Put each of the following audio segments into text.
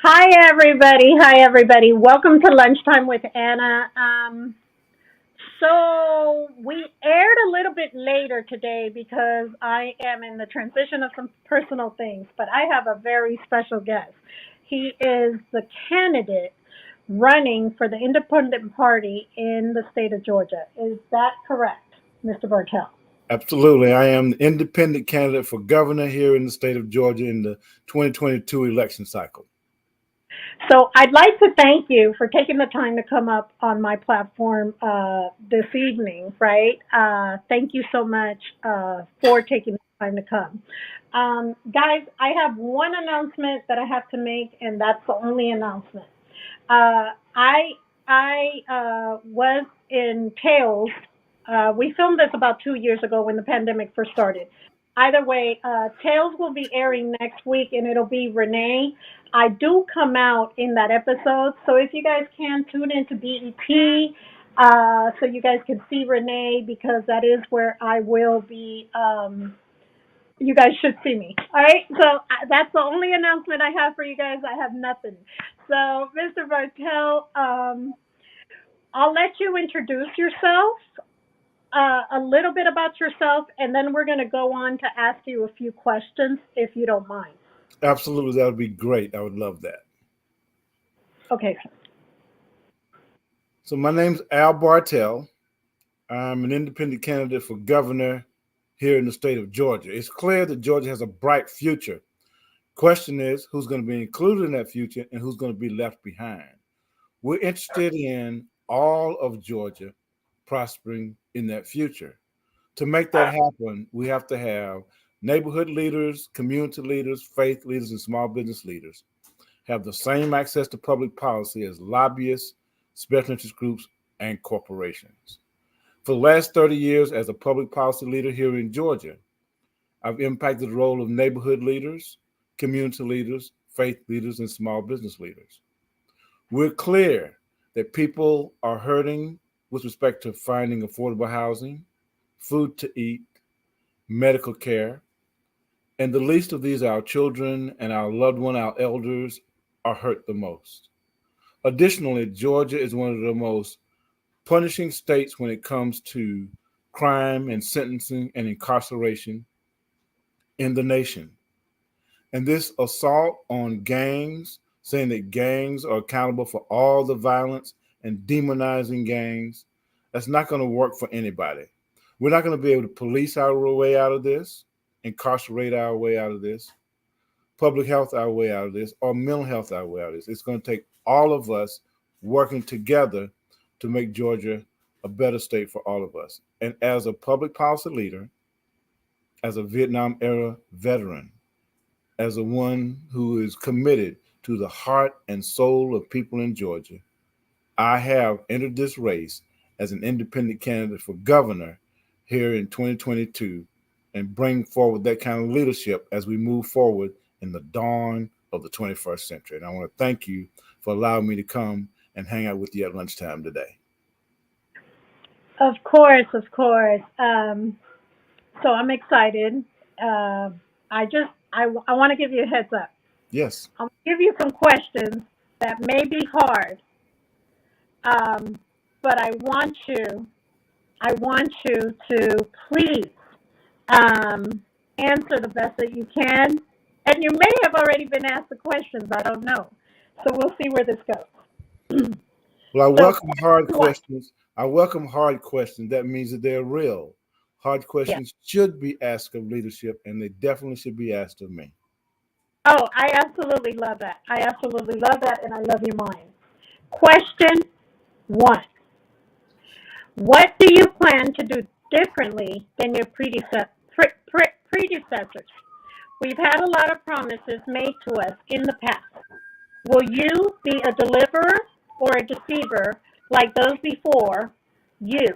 Hi, everybody. Hi, everybody. Welcome to Lunchtime with Anna. So we aired a little bit later today because I am in the transition of some personal things, but I have a very special guest. He is the candidate running for the Independent Party in the state of Georgia. Is that correct, Mr. Bartell? Absolutely. I am the independent candidate for governor here in the state of Georgia in the 2022 election cycle. So I'd like to thank you for taking the time to come up on my platform this evening, right? Thank you so much for taking the time to come. Guys, I have one announcement that I have to make, and that's the only announcement. I was in Tails. We filmed this about 2 years ago when the pandemic first started. Either way, Tails will be airing next week, and it'll be Renee. I do come out in that episode, so if you guys can tune into BET, so you guys can see Renee because that is where I will be. You guys should see me. All right. So that's the only announcement I have for you guys. I have nothing. So, Mr. Bartell, I'll let you introduce yourself, a little bit about yourself, and then we're going to go on to ask you a few questions if you don't mind. Absolutely. That would be great. I would love that. Okay. So, my name's Al Bartell. I'm an independent candidate for governor here in the state of Georgia. It's clear that Georgia has a bright future. Question is, who's going to be included in that future and who's going to be left behind? We're interested in all of Georgia prospering in that future. To make that happen, we have to have neighborhood leaders, community leaders, faith leaders, and small business leaders have the same access to public policy as lobbyists, special interest groups, and corporations. For the last 30 years, as a public policy leader here in Georgia, I've impacted the role of neighborhood leaders, community leaders, faith leaders, and small business leaders. We're clear that people are hurting with respect to finding affordable housing, food to eat, medical care, and the least of these, our children and our loved one, our elders, are hurt the most. Additionally, Georgia is one of the most punishing states when it comes to crime and sentencing and incarceration in the nation. And this assault on gangs, saying that gangs are accountable for all the violence and demonizing gangs, that's not going to work for anybody. We're not going to be able to police our way out of this, incarcerate our way out of this, public health our way out of this, or mental health our way out of this. It's going to take all of us working together to make Georgia a better state for all of us. And as a public policy leader, as a Vietnam era veteran, as a one who is committed to the heart and soul of people in Georgia, I have entered this race as an independent candidate for governor here in 2022 and bring forward that kind of leadership as we move forward in the dawn of the 21st century. And I want to thank you for allowing me to come and hang out with you at lunchtime today. Of course, of course. So I'm excited. Uh, I want to give you a heads up. Yes. I'll give you some questions that may be hard, um, but I want you to please um, answer the best that you can. And you may have already been asked the questions. I don't know. So we'll see where this goes. Well, I So welcome hard question one. questions. I welcome hard questions. That means that they're real. Hard Yeah. questions should be asked of leadership, and they definitely should be asked of me. Oh, I absolutely love that. I absolutely love that, and I love your mind. Question one. What do you plan to do differently than your predecessors? We've had a lot of promises made to us in the past. Will you be a deliverer or a deceiver like those before you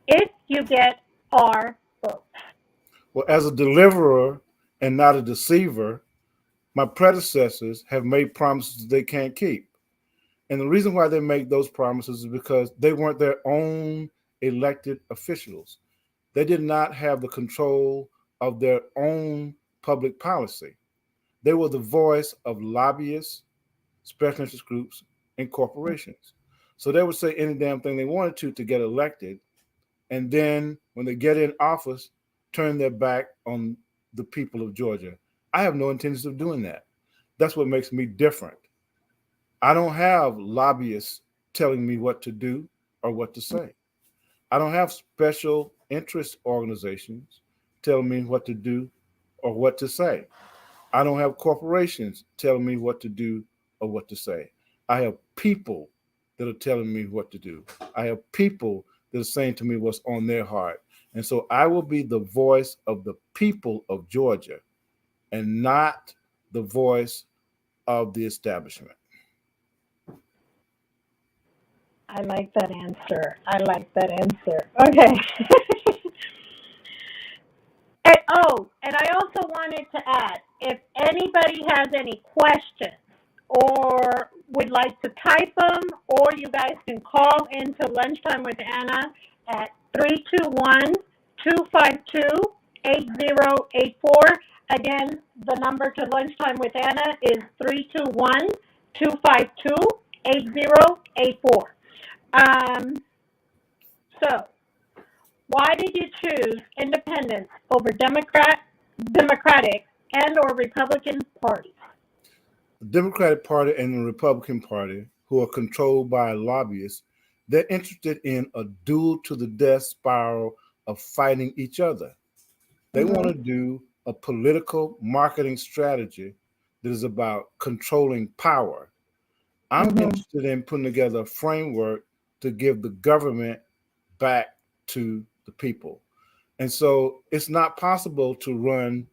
if you get our vote? Well, as a deliverer and not a deceiver, my predecessors have made promises they can't keep. And the reason why they make those promises is because they weren't their own elected officials. They did not have the control of their own public policy. They were the voice of lobbyists, special interest groups, and corporations. So they would say any damn thing they wanted to get elected, and then when they get in office, turn their back on the people of Georgia. I have no intentions of doing that. That's what makes me different. I don't have lobbyists telling me what to do or what to say. I don't have special interest organizations telling me what to do or what to say. I don't have corporations telling me what to do or what to say. I have people that are telling me what to do. I have people that are saying to me what's on their heart. And so I will be the voice of the people of Georgia and not the voice of the establishment. I like that answer. I like that answer. Okay. And I also wanted to add, if anybody has any questions or would like to type them, or you guys can call into Lunchtime with Anna at 321-252-8084. Again, the number to Lunchtime with Anna is 321-252-8084. Um, so, why did you choose independence over Democratic and or Republican parties? The Democratic Party and the Republican Party, who are controlled by lobbyists, they're interested in a duel to the death spiral of fighting each other. They want to Mm-hmm. do a political marketing strategy that is about controlling power. I'm Mm-hmm. interested in putting together a framework to give the government back to the people. And so it's not possible to run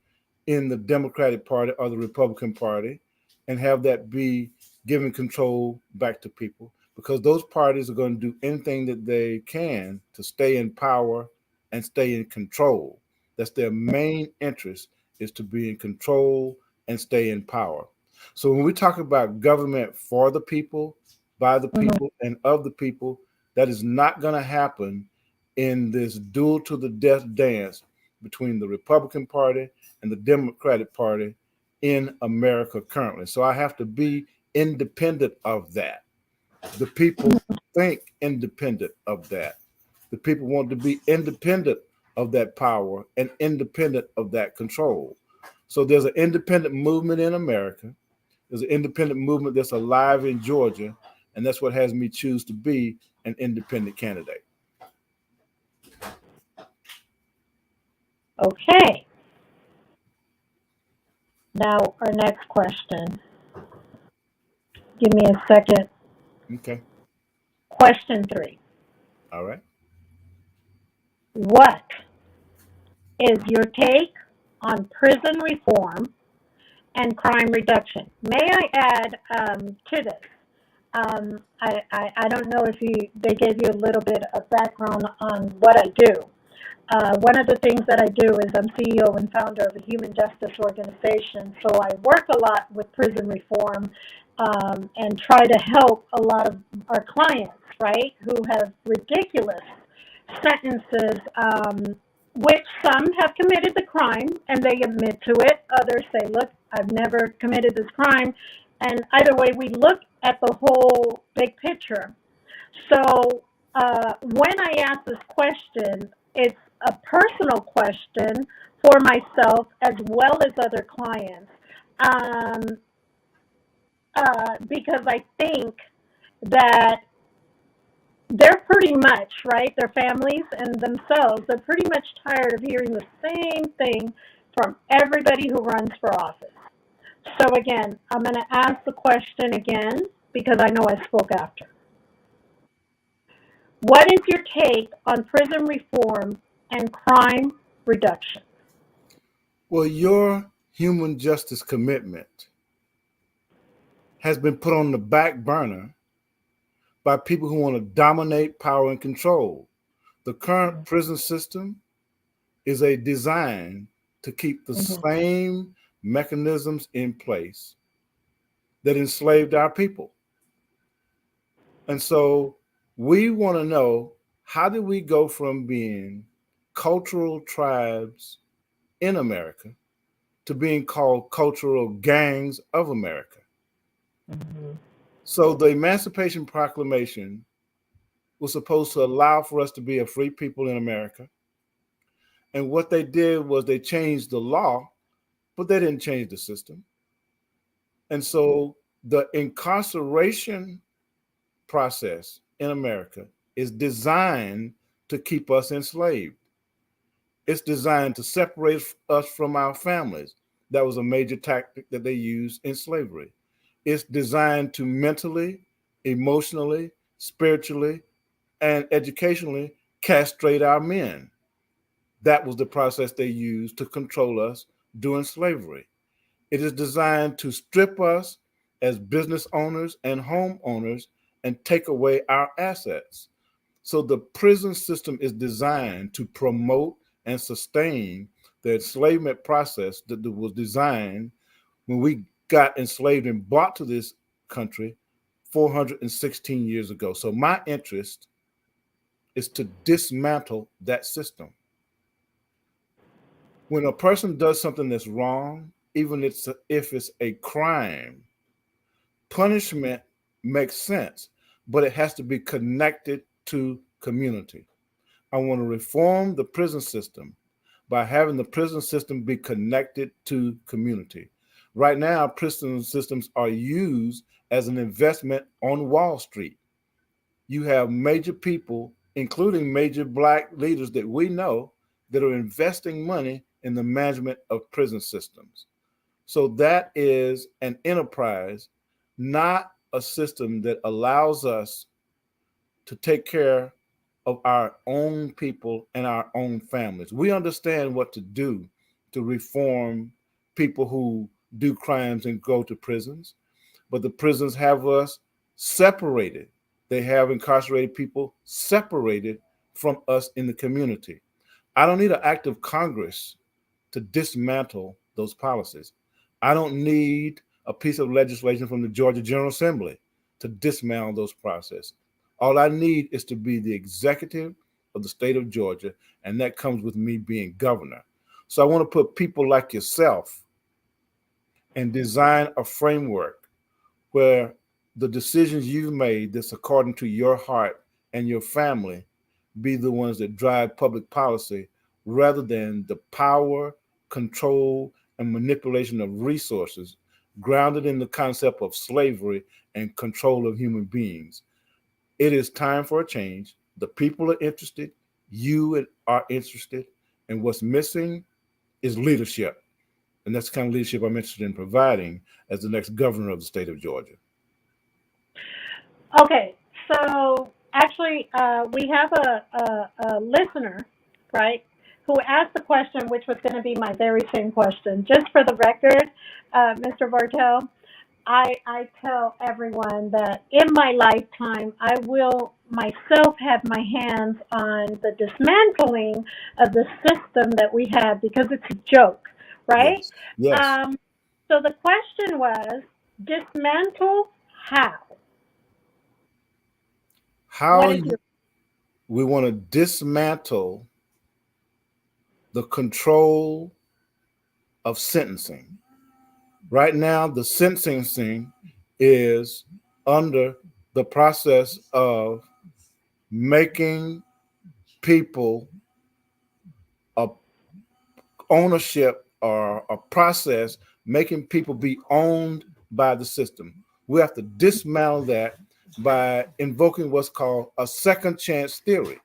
in the Democratic Party or the Republican Party and have that be giving control back to people, because those parties are going to do anything that they can to stay in power and stay in control. That's their main interest, is to be in control and stay in power. So when we talk about government for the people, by the Mm-hmm. people, and of the people, that is not going to happen in this duel to the death dance between the Republican Party and the Democratic Party in America currently. So I have to be independent of that. The people think independent of that. The people want to be independent of that power and independent of that control. So there's an independent movement in America. There's an independent movement that's alive in Georgia, and that's what has me choose to be an independent candidate. Okay. Now, our next question. Give me a second. Okay. Question three. All right. What is your take on prison reform and crime reduction? May I add to this? I don't know if they gave you a little bit of background on what I do. One of the things that I do is I'm CEO and founder of a human justice organization. So I work a lot with prison reform and try to help a lot of our clients, right, who have ridiculous sentences, which some have committed the crime and they admit to it. Others say, look, I've never committed this crime. And either way, we look at the whole big picture. So when I ask this question, it's a personal question for myself as well as other clients, um, because I think that they're pretty much, right, their families and themselves, they're pretty much tired of hearing the same thing from everybody who runs for office. So again, I'm going to ask the question again because I know I spoke after. What is your take on prison reform and crime reduction? Well, your human justice commitment has been put on the back burner by people who want to dominate power and control. The current prison system is a design to keep the Mm-hmm. same mechanisms in place that enslaved our people. And so we want to know, how did we go from being cultural tribes in America to being called cultural gangs of America? Mhm. So the Emancipation Proclamation was supposed to allow for us to be a free people in America. And what they did was they changed the law, but they didn't change the system. And so the incarceration process in America is designed to keep us enslaved. It's designed to separate us from our families. That was a major tactic that they used in slavery. It's designed to mentally, emotionally, spiritually, and educationally castrate our men. That was the process they used to control us during slavery. It is designed to strip us as business owners and homeowners and take away our assets. So the prison system is designed to promote and sustain the enslavement process that was designed when we got enslaved and brought to this country 416 years ago. So my interest is to dismantle that system. When a person does something that's wrong, even if it's a crime, punishment makes sense, but it has to be connected to community. I want to reform the prison system by having the prison system be connected to community. Right now, prison systems are used as an investment on Wall Street. You have major people, including major black leaders that we know, that are investing money in the management of prison systems. So that is an enterprise, not a system that allows us to take care of our own people and our own families. We understand what to do to reform people who do crimes and go to prisons, but the prisons have us separated. They have incarcerated people separated from us in the community. I don't need an act of Congress to dismantle those policies. I don't need a piece of legislation from the Georgia General Assembly to dismantle those processes. All I need is to be the executive of the state of Georgia, and that comes with me being governor. So I want to put people like yourself and design a framework where the decisions you've made that's according to your heart and your family be the ones that drive public policy rather than the power, control, and manipulation of resources grounded in the concept of slavery and control of human beings. It is time for a change. The people are interested, you are interested, and what's missing is leadership. And that's the kind of leadership I'm interested in providing as the next governor of the state of Georgia. Okay, so actually, we have a listener, right, who asked the question, which was going to be my very same question. Just for the record, Mr. Bartell, I tell everyone that in my lifetime, I will myself have my hands on the dismantling of the system that we have because it's a joke, right? Yes. Yes. Um, so the question was dismantle how? What How is your we want to dismantle the control of sentencing. Right now, the sentencing is under the process of making people a ownership or a process, making people be owned by the system. We have to dismantle that by invoking what's called a second chance theory.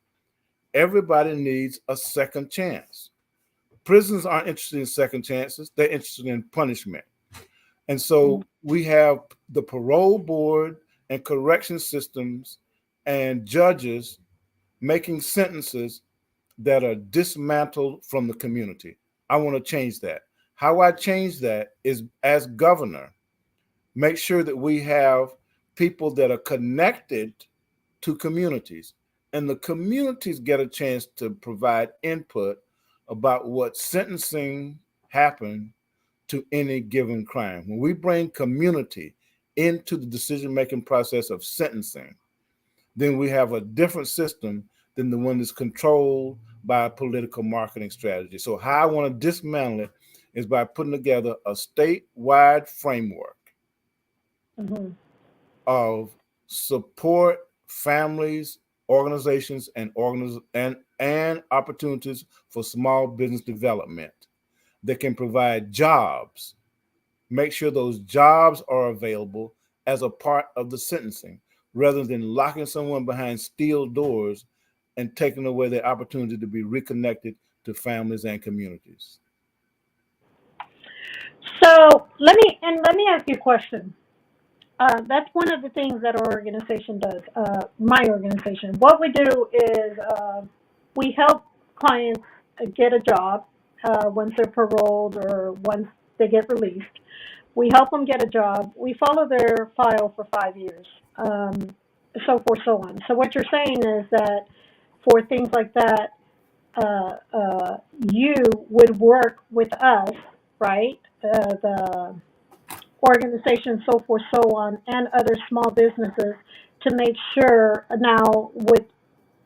Everybody needs a second chance. Prisons aren't interested in second chances, they're interested in punishment. And so we have the parole board and correction systems and judges making sentences that are dismantled from the community. I want to change that. How I change that is as governor, make sure that we have people that are connected to communities and the communities get a chance to provide input about what sentencing happened to any given crime. When we bring community into the decision making process of sentencing, then we have a different system than the one that's controlled by a political marketing strategy. So, how I want to dismantle it is by putting together a statewide framework Mm-hmm. of support families, organizations, and opportunities for small business development that can provide jobs. Make sure those jobs are available as a part of the sentencing rather than locking someone behind steel doors and taking away their opportunity to be reconnected to families and communities. So let me ask you a question. That's one of the things that our organization does. My organization. What we do is we help clients get a job once they're paroled or once they get released. We help them get a job. We follow their file for 5 years, so forth, so on. So what you're saying is that for things like that, uh, uh, you would work with us, right? The organizations, so forth, so on, and other small businesses to make sure now with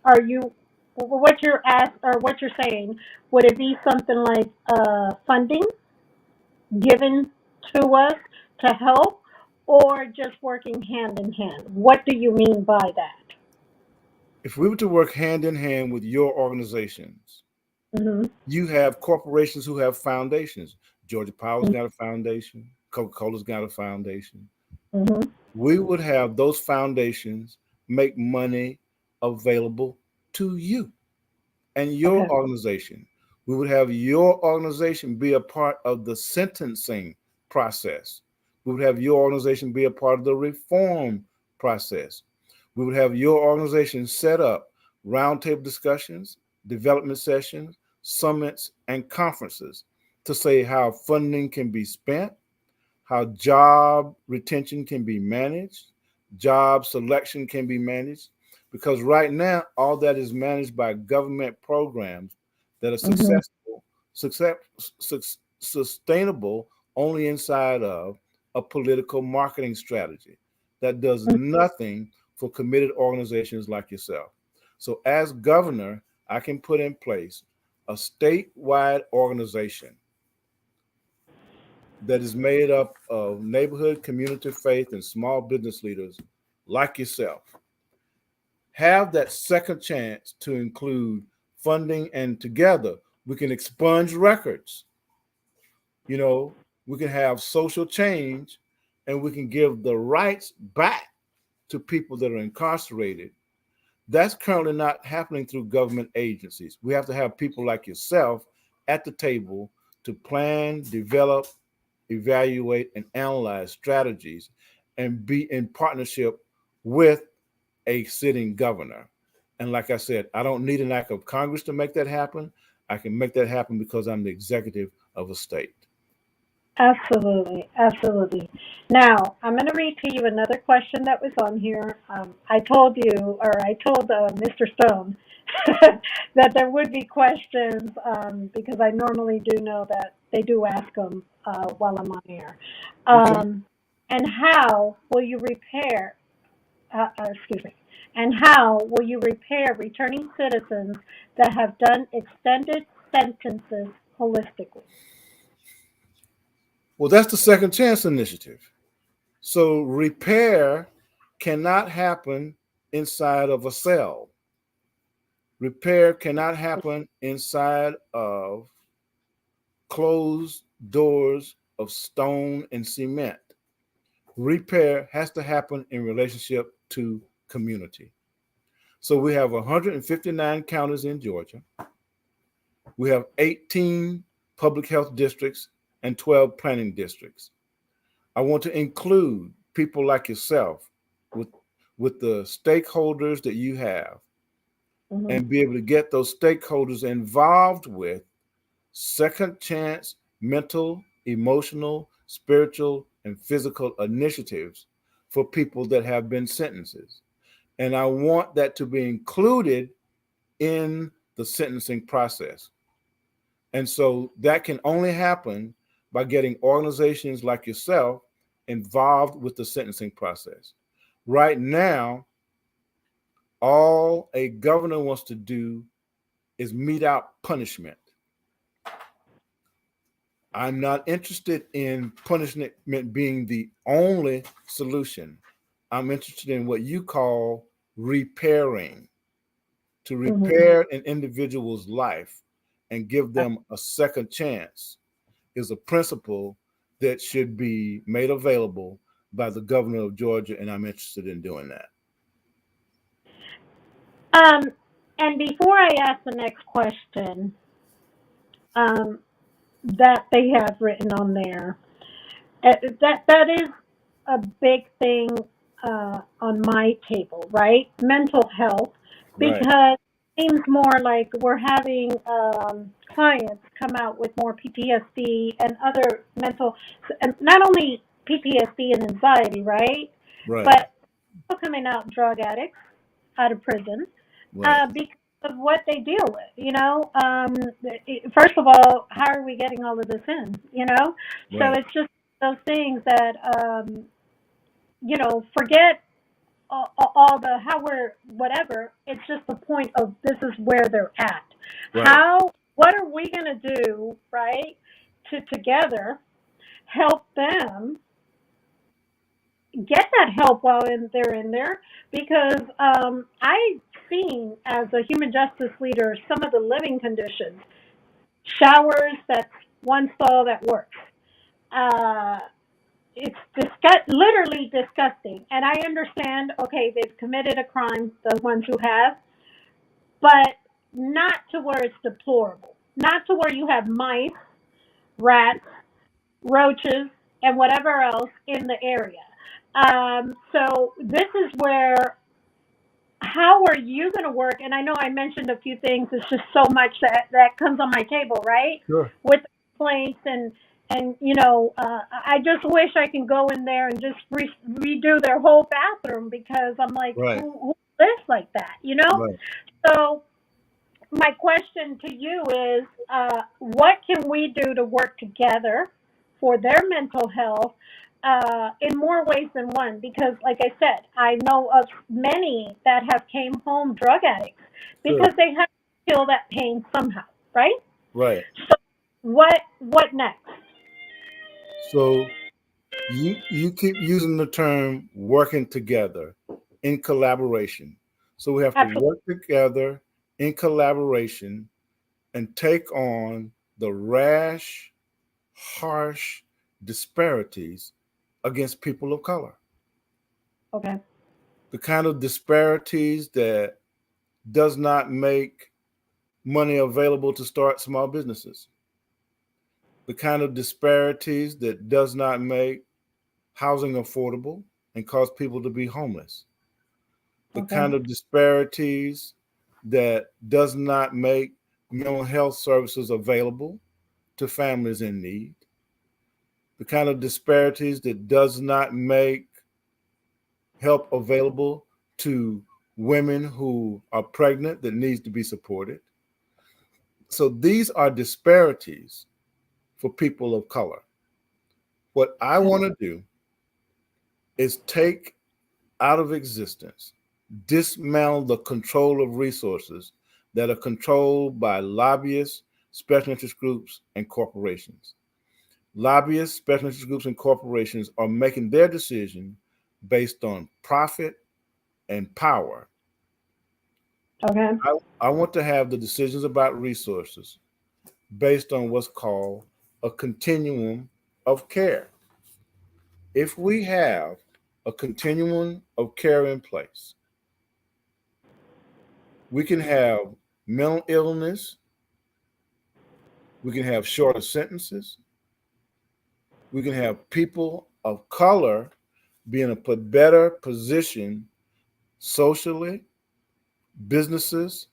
are you what you're asked or what you're saying, would it be something like funding given to us to help or just working hand in hand? What do you mean by that? If we were to work hand in hand with your organizations, Mm-hmm. you have corporations who have foundations. Georgia Power's got a foundation, Coca Cola's got a foundation. Mm-hmm. We would have those foundations make money available to you and your Okay. organization. We would have your organization be a part of the sentencing process. We would have your organization be a part of the reform process. We would have your organization set up roundtable discussions, development sessions, summits, and conferences to say how funding can be spent, how job retention can be managed, job selection can be managed, because right now all that is managed by government programs that are Mm-hmm. success, sustainable only inside of a political marketing strategy that does nothing for committed organizations like yourself. So, as governor, I can put in place a statewide organization that is made up of neighborhood, community, faith, and small business leaders like yourself. Have that second chance to include funding, and together we can expunge records. You know, we can have social change and we can give the rights back to people that are incarcerated. That's currently not happening through government agencies. We have to have people like yourself at the table to plan, develop, evaluate, and analyze strategies and be in partnership with a sitting governor. And like I said, I don't need an act of Congress to make that happen. I can make that happen because I'm the executive of a state. Absolutely, absolutely. Now, I'm going to read to you another question that was on here. I told you, or I told Mr. Stone, that there would be questions because I normally do know that they do ask them while I'm on air. Okay. Um, and how will you repair, excuse me, and how will you repair returning citizens that have done extended sentences holistically? Well, that's the second chance initiative. So repair cannot happen inside of a cell. Repair cannot happen inside of closed doors of stone and cement. Repair has to happen in relationship to community. So we have 159 counties in Georgia. We have 18 public health districts and 12 planning districts. I want to include people like yourself with the stakeholders that you have Mm-hmm. and be able to get those stakeholders involved with second chance mental, emotional, spiritual, and physical initiatives for people that have been sentences. And I want that to be included in the sentencing process. And so that can only happen by getting organizations like yourself involved with the sentencing process. Right now, all a governor wants to do is mete out punishment. I'm not interested in punishment being the only solution. I'm interested in what you call repairing, to Hmm. repair an individual's life and give them a second chance is a principle that should be made available by the governor of Georgia, and I'm interested in doing that. Um, and before I ask the next question, um, that they have written on there, that is a big thing on my table, right? Mental health, Right, because it seems more like we're having clients come out with more PTSD and other mental, and not only PTSD and anxiety, right? right, But also coming out drug addicts out of prison right, because of what they deal with. First of all, how are we getting all of this in? So right, it's just those things that forget all the how we're whatever. It's just the point of this is where they're at. right, What are we going to do, right, to together help them get that help while they're in there? Because I've seen, as a human justice leader, some of the living conditions. Showers, that's one stall that works. Uh, it's literally disgusting. And I understand, okay, they've committed a crime, the ones who have, but not to where it's deplorable. Not to where you have mice, rats, roaches, and whatever else in the area. So this is where, how are you going to work? And I know I mentioned a few things. It's just so much that comes on my table, right? sure, With complaints and I just wish I can go in there and just redo their whole bathroom, because I'm like, right, who lives like that? right. So my question to you is, what can we do to work together for their mental health in more ways than one? Because, like I said, I know of many that have came home drug addicts Sure. because they have to feel that pain somehow, right? Right. So, what next? So you keep using the term working together in collaboration. So we have to Absolutely. work together in collaboration and take on the rash, harsh disparities against people of color. Okay. The kind of disparities that does not make money available to start small businesses. The kind of disparities that does not make housing affordable and cause people to be homeless. The Okay. kind of disparities that does not make mental health services available to families in need. The kind of disparities that does not make help available to women who are pregnant that needs to be supported. So these are disparities for people of color. What I want to do is take out of existence, dismantle the control of resources that are controlled by lobbyists, special interest groups, and corporations. Lobbyists, special interest groups, and corporations are making their decision based on profit and power. Okay. I want to have the decisions about resources based on what's called a continuum of care. If we have a continuum of care in place, we can have mental illness, we can have shorter sentences, we can have people of color be in a better position socially, businesses,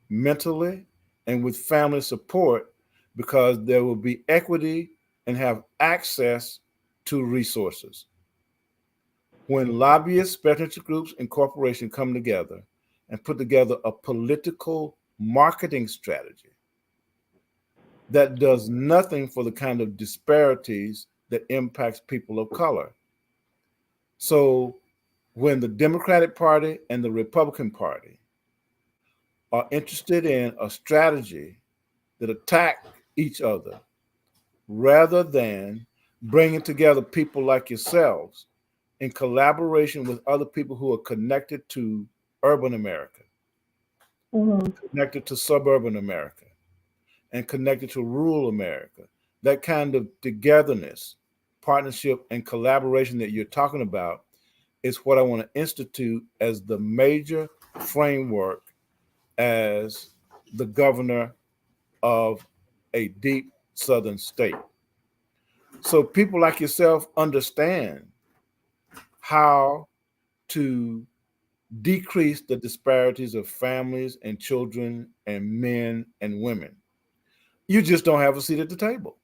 mentally, and with family support, because there will be equity and have access to resources. When lobbyists, special interest groups, and corporations come together and put together a political marketing strategy that does nothing for the kind of disparities that impacts people of color. So when the Democratic Party and the Republican Party are interested in a strategy that attack each other, rather than bringing together people like yourselves in collaboration with other people who are connected to urban America, Hmm. connected to suburban America, and connected to rural America. That kind of togetherness, partnership, and collaboration that you're talking about is what I want to institute as the major framework as the governor of a deep southern state. So people like yourself understand how to decrease the disparities of families and children and men and women. You just don't have a seat at the table.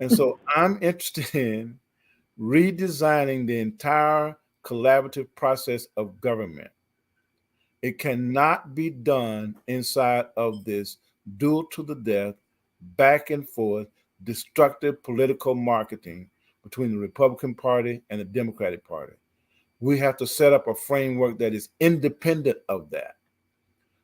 And so I'm interested in redesigning the entire collaborative process of government. It cannot be done inside of this duel to the death, back and forth, destructive political marketing between the Republican Party and the Democratic Party. We have to set up a framework that is independent of that.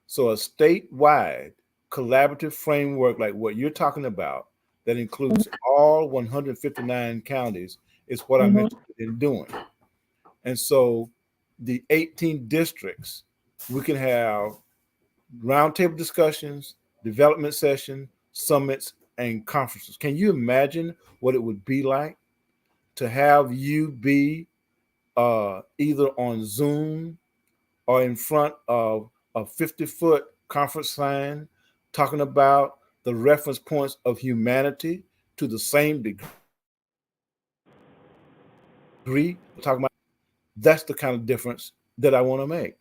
So, a statewide collaborative framework like what you're talking about that includes all 159 counties is what I'm Hmm. interested in doing. And so, the 18 districts, we can have roundtable discussions, development sessions, summits, and conferences. Can you imagine what it would be like to have you be either on Zoom or in front of a 50-foot conference sign talking about the reference points of humanity to the same degree? Talking about that's the kind of difference that I want to make.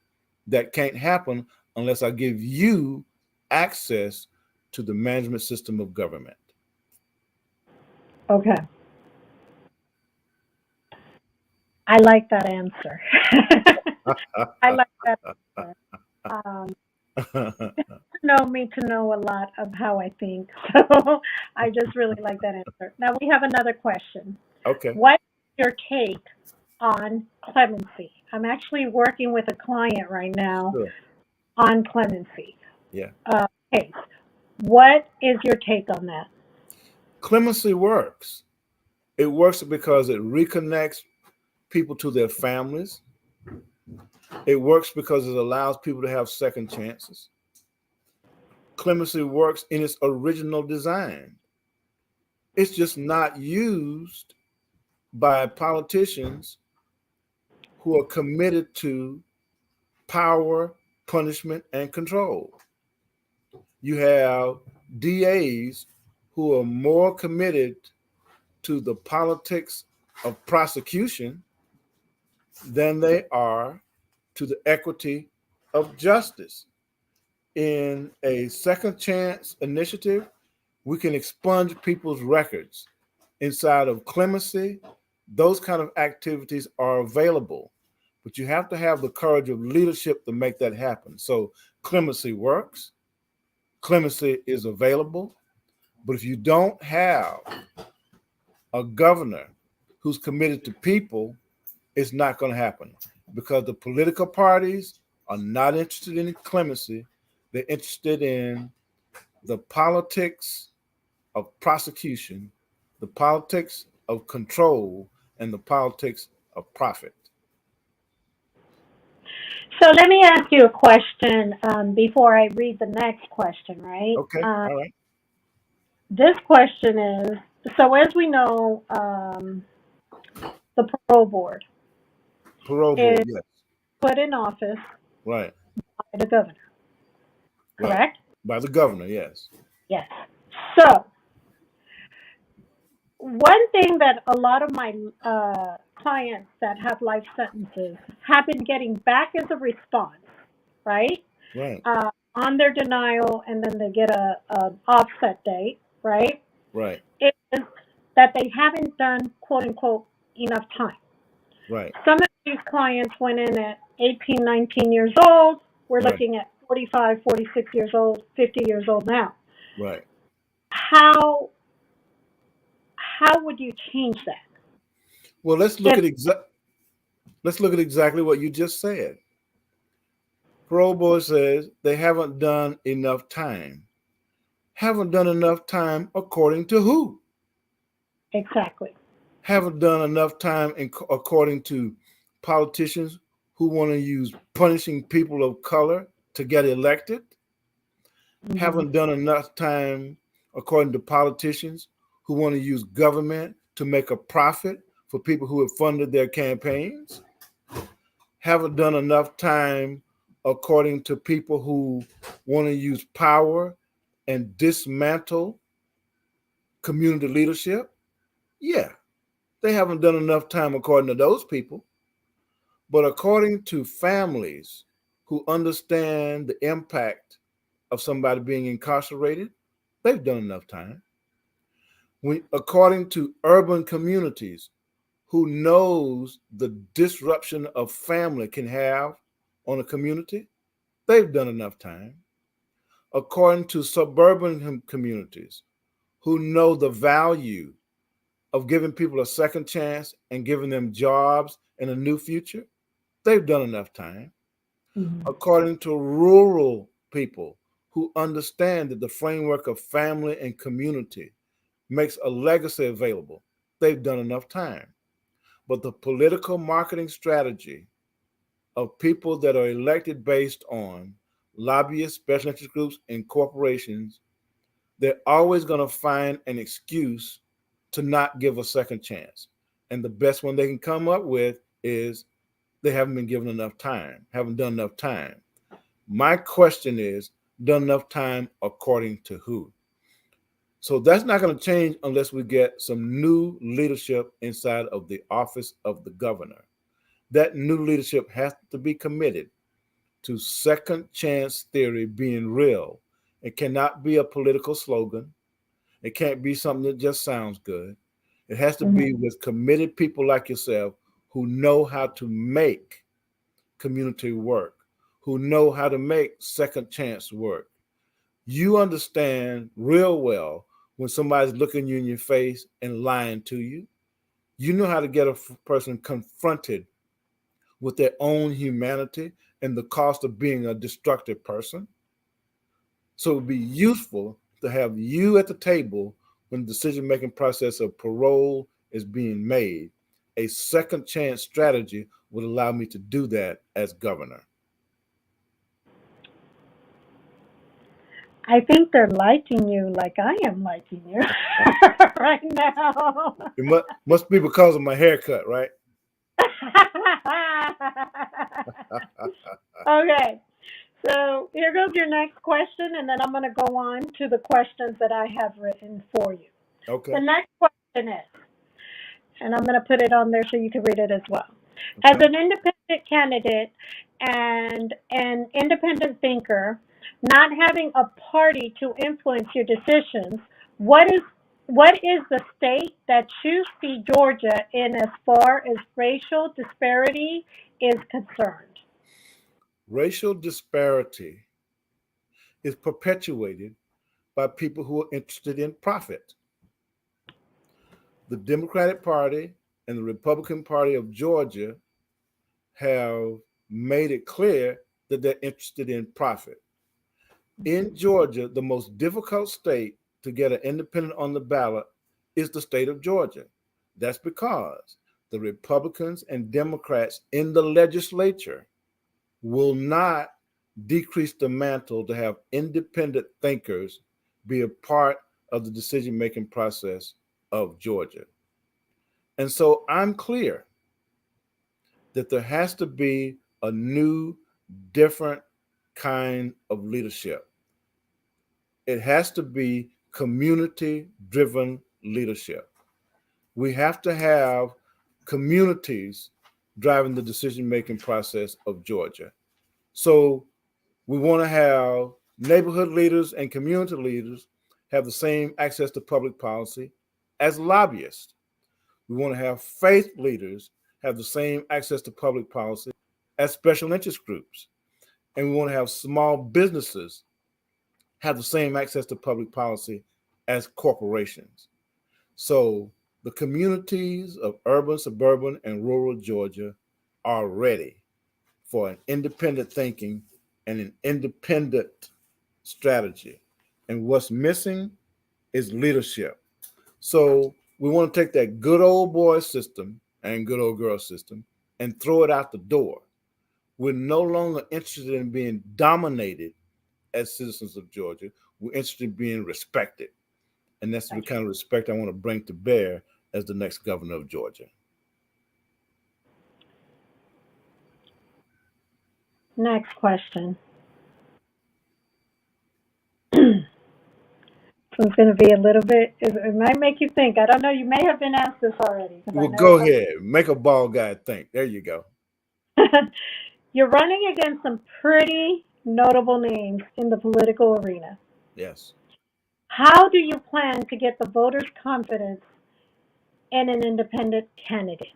That can't happen unless I give you access to the management system of government. Okay. I like that answer. I like that answer. Um, know me to know a lot of how I think. So I just really like that answer. Now we have another question. Okay. What is your take on clemency? I'm actually working with a client right now Sure. on clemency Yeah. case. What is your take on that? Clemency works. It works because it reconnects people to their families. It works because it allows people to have second chances. Clemency works in its original design. It's just not used by politicians who are committed to power, punishment, and control. You have DAs who are more committed to the politics of prosecution than they are to the equity of justice. In a second chance initiative, we can expunge people's records. Inside of clemency, those kind of activities are available, but you have to have the courage of leadership to make that happen. So clemency works, clemency is available, but if you don't have a governor who's committed to people, it's not going to happen because the political parties are not interested in clemency. They're interested in the politics of prosecution, the politics of control, and the politics of profit. So let me ask you a question before I read the next question, right? Okay, all right. This question is, so as we know, the parole board Parole is board, yes. put in office Right, by the governor, right. correct? By the governor, yes. Yes. So one thing that a lot of my clients that have life sentences have been getting back as a response, right? Right, On their denial, and then they get a offset date, right? right, Is that they haven't done quote unquote enough time. right, Some of these clients went in at 18, 19 years old. We're right, looking at 45, 46 years old, 50 years old now. right. How how would you change that? Well, If let's look at exactly what you just said. Parole board says they haven't done enough time. Haven't done enough time according to who? Exactly. Haven't done enough time according to politicians who want to use punishing people of color to get elected. Hmm. Haven't done enough time according to politicians who want to use government to make a profit for people who have funded their campaigns. Haven't done enough time according to people who want to use power and dismantle community leadership. Yeah, they haven't done enough time according to those people. But according to families who understand the impact of somebody being incarcerated, they've done enough time. According to urban communities who knows the disruption of family can have on a community, they've done enough time. According to suburban communities who know the value of giving people a second chance and giving them jobs and a new future, they've done enough time. Hmm. According to rural people who understand that the framework of family and community makes a legacy available, they've done enough time. But the political marketing strategy of people that are elected based on lobbyists, special interest groups, and corporations, they're always going to find an excuse to not give a second chance. And the best one they can come up with is they haven't been given enough time, haven't done enough time. My question is, done enough time according to who? So that's not going to change unless we get some new leadership inside of the office of the governor. That new leadership has to be committed to second chance theory being real. It cannot be a political slogan. It can't be something that just sounds good. It has to Hmm. be with committed people like yourself who know how to make community work, who know how to make second chance work. You understand real well when somebody's looking you in your face and lying to you. You know how to get a person confronted with their own humanity and the cost of being a destructive person. So it would be useful to have you at the table when the decision making process of parole is being made. A second chance strategy would allow me to do that as governor. I think they're liking you like I am liking you right now. It must be because of my haircut, right? Okay, so here goes your next question, and then I'm going to go on to the questions that I have written for you. The Okay. next question is, and I'm going to put it on there so you can read it as well. As Okay. an independent candidate and an independent thinker, not having a party to influence your decisions, what is what is the state that you see Georgia in as far as racial disparity is concerned? Racial disparity is perpetuated by people who are interested in profit. The Democratic Party and the Republican Party of Georgia have made it clear that they're interested in profit. In Georgia, the most difficult state to get an independent on the ballot is the state of Georgia. That's because the Republicans and Democrats in the legislature will not decrease the mantle to have independent thinkers be a part of the decision making process of Georgia. And so I'm clear that there has to be a new, different kind of leadership. It has to be community driven leadership. We have to have communities driving the decision making process of Georgia. So we want to have neighborhood leaders and community leaders have the same access to public policy as lobbyists. We want to have faith leaders have the same access to public policy as special interest groups. And we want to have small businesses have the same access to public policy as corporations. So the communities of urban, suburban, and rural Georgia are ready for an independent thinking and an independent strategy. And what's missing is leadership. So we want to take that good old boy system and good old girl system and throw it out the door. We're no longer interested in being dominated as citizens of Georgia. We're interested in being respected. And that's the kind of respect I want to bring to bear as the next governor of Georgia. Next question. So it's going to be a little bit, it might make you think. I don't know, you may have been asked this already. Because I Well, know go ahead. Make a bald guy think. There you go. you're running against some pretty notable names in the political arena. Yes. How do you plan to get the voters' confidence in an independent candidate?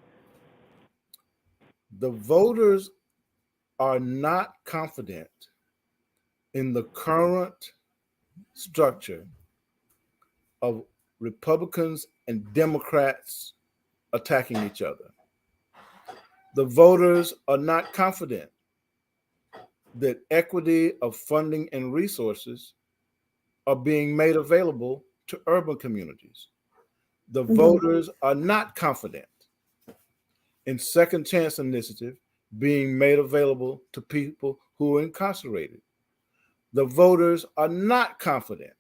The voters are not confident in the current structure of Republicans and Democrats attacking each other. The voters are not confident that equity of funding and resources are being made available to urban communities. The Mhm. voters are not confident in second chance initiative being made available to people who are incarcerated. The voters are not confident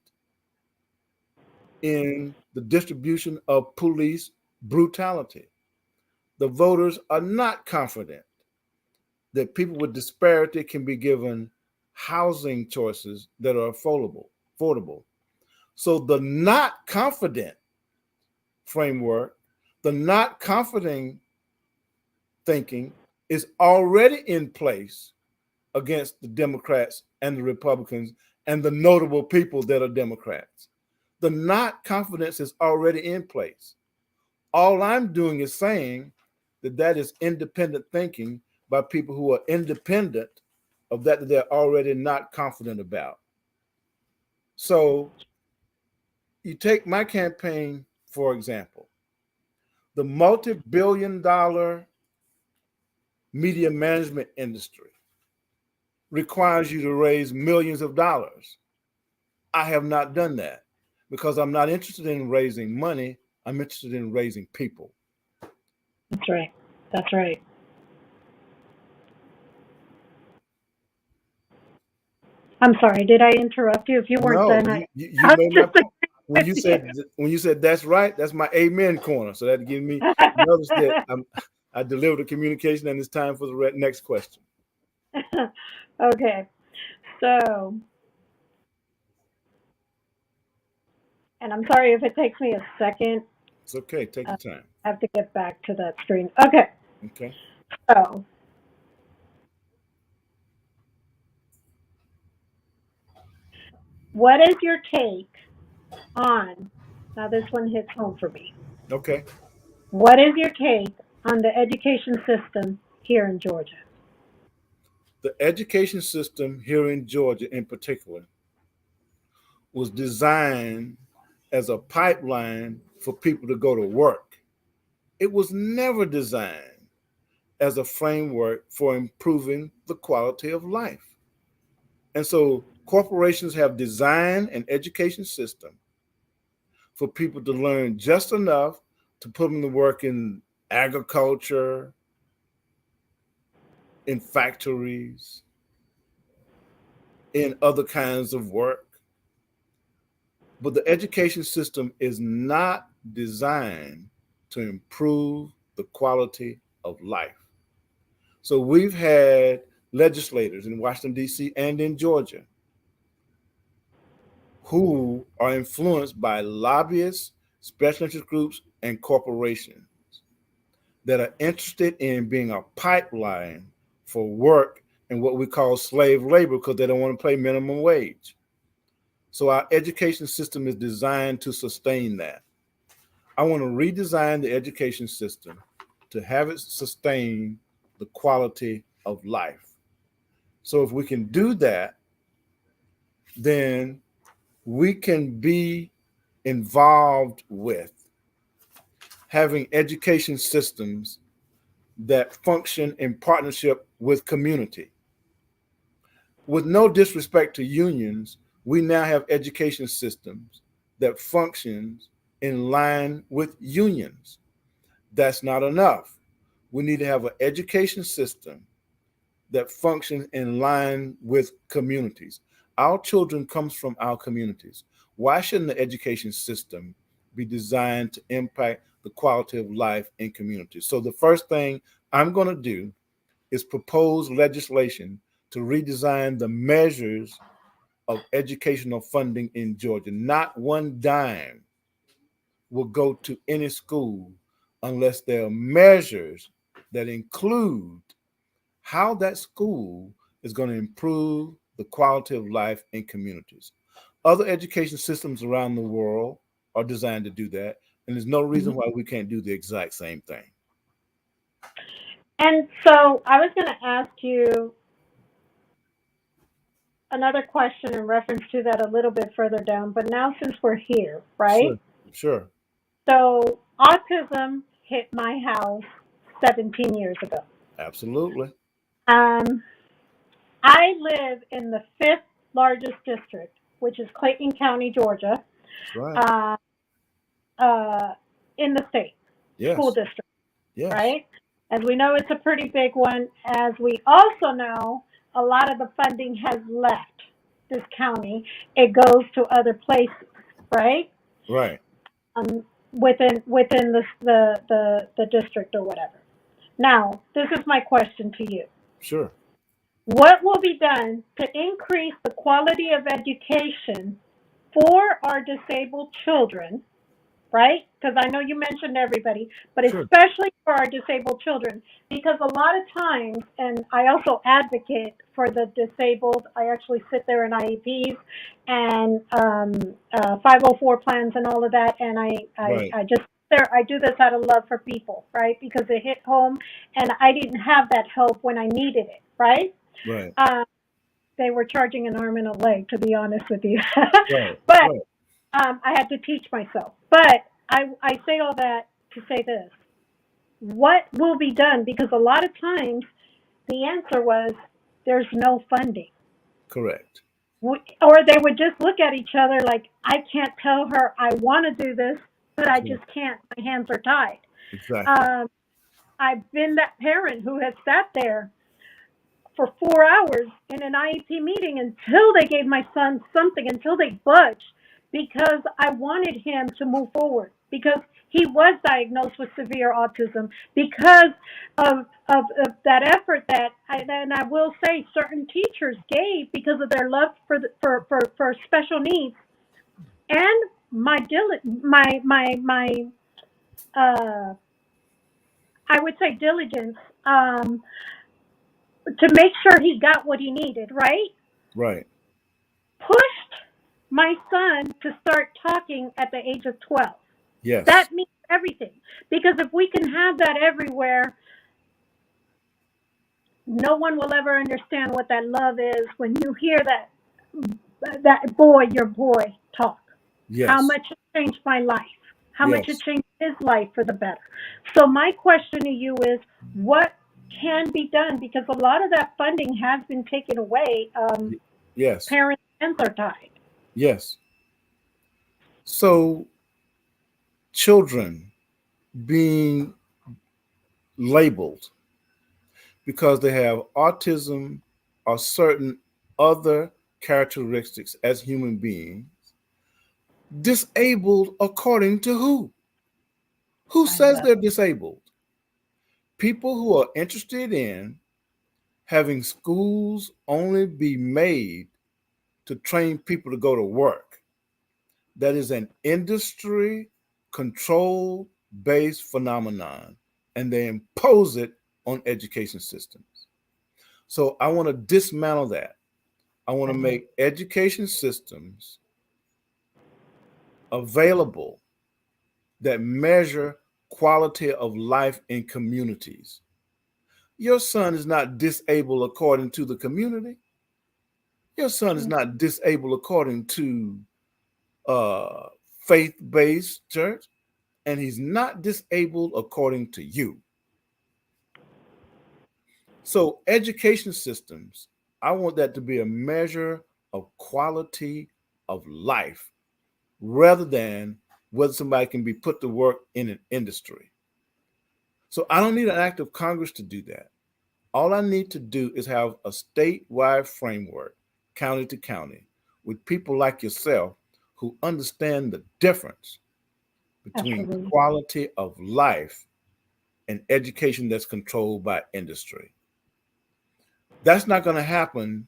in the distribution of police brutality. The voters are not confident that people with disparity can be given housing choices that are affordable. So the not confident framework, the not confident thinking is already in place against the Democrats and the Republicans and the notable people that are Democrats. The not confidence is already in place. All I'm doing is saying that that is independent thinking by people who are independent of that they're already not confident about. So you take my campaign, for example, the multi-billion dollar media management industry requires you to raise millions of dollars. I have not done that because I'm not interested in raising money. I'm interested in raising people. That's right. That's right. I'm sorry, did I interrupt you? If you weren't No, done, you I was made my just point. agreeing with you. When you said that's right, that's my amen corner. So that gives me notice that I delivered the communication and it's time for the next question. Okay, so, and I'm sorry if it takes me a second. It's okay. Take your time. I have to get back to that screen. Okay, Okay. so what is your take on, now this one hits home for me. Okay. What is your take on the education system here in Georgia? The education system here in Georgia, in particular, was designed as a pipeline for people to go to work. It was never designed as a framework for improving the quality of life. And so corporations have designed an education system for people to learn just enough to put them to work in agriculture, in factories, in other kinds of work. But the education system is not designed to improve the quality of life. So we've had legislators in Washington, D.C. and in Georgia who are influenced by lobbyists, special interest groups, and corporations that are interested in being a pipeline for work and what we call slave labor because they don't want to pay minimum wage. So our education system is designed to sustain that. I want to redesign the education system to have it sustain the quality of life. So if we can do that, then we can be involved with having education systems that function in partnership with community. With no disrespect to unions, We now have education systems that functions in line with unions. That's not enough. We need to have an education system that functions in line with communities. Our children comes from our communities. Why shouldn't the education system be designed to impact the quality of life in communities? So the first thing I'm going to do is propose legislation to redesign the measures of educational funding in Georgia. Not one dime will go to any school unless there are measures that include how that school is going to improve the quality of life in communities. Other education systems around the world are designed to do that, and there's no reason Mhm. why we can't do the exact same thing. And so I was going to ask you another question in reference to that a little bit further down, but now since we're here, Sure, right? sure, So autism hit my house 17 years ago. absolutely. Um, I live in the fifth largest district, which is Clayton County, Georgia, That's right. uh, uh, in the state school Yes, district, yes, right? As we know, it's a pretty big one. As we also know, a lot of the funding has left this county. It goes to other places, right? right, Um, within the district or whatever. Now, this is my question to you. sure, What will be done to increase the quality of education for our disabled children, right? Because I know you mentioned everybody, but sure. especially for our disabled children, because a lot of times, and I also advocate for the disabled. I actually sit there in IEPs and 504 plans and all of that, and Right, I just there I do this out of love for people, right? Because it hit home, and I didn't have that help when I needed it, right? right, Um, they were charging an arm and a leg, to be honest with you. right, But right. I had to teach myself. But I say all that to say this. What will be done? Because a lot of times the answer was there's no funding. Correct. Or they would just look at each other like, I can't tell her I want to do this, but I just Exactly. can't. My hands are tied. Exactly. Um, I've been that parent who has sat there for 4 hours in an IEP meeting until they gave my son something, until they budged, because I wanted him to move forward, because he was diagnosed with severe autism, because of that effort that and I will say certain teachers gave because of their love for for special needs, and my uh, I would say diligence, to make sure he got what he needed, right? Right. Pushed my son to start talking at the age of 12. Yes. That means everything. Because if we can have that everywhere, no one will ever understand what that love is when you hear that boy, your boy, talk. How Yes. much it changed my life. How much it Yes. changed his life for the better. So my question to you is, what can be done? Because a lot of that funding has been taken away. Yes. Parents' hands are tied. Yes. So children being labeled because they have autism or certain other characteristics as human beings, disabled according to who? Who I says love. they're disabled? People who are interested in having schools only be made to train people to go to work. That is an industry control based phenomenon, and they impose it on education systems. So I want to dismantle that. I want to Mhm. make education systems available that measure quality of life in communities. Your son is not disabled according to the community. Your son is not disabled according to uh, faith based church, and he's not disabled according to you. So, education systems, I want that to be a measure of quality of life rather than whether somebody can be put to work in an industry. So I don't need an act of Congress to do that. All I need to do is have a statewide framework, county to county, with people like yourself who understand the difference between Absolutely. quality of life and education that's controlled by industry. That's not going to happen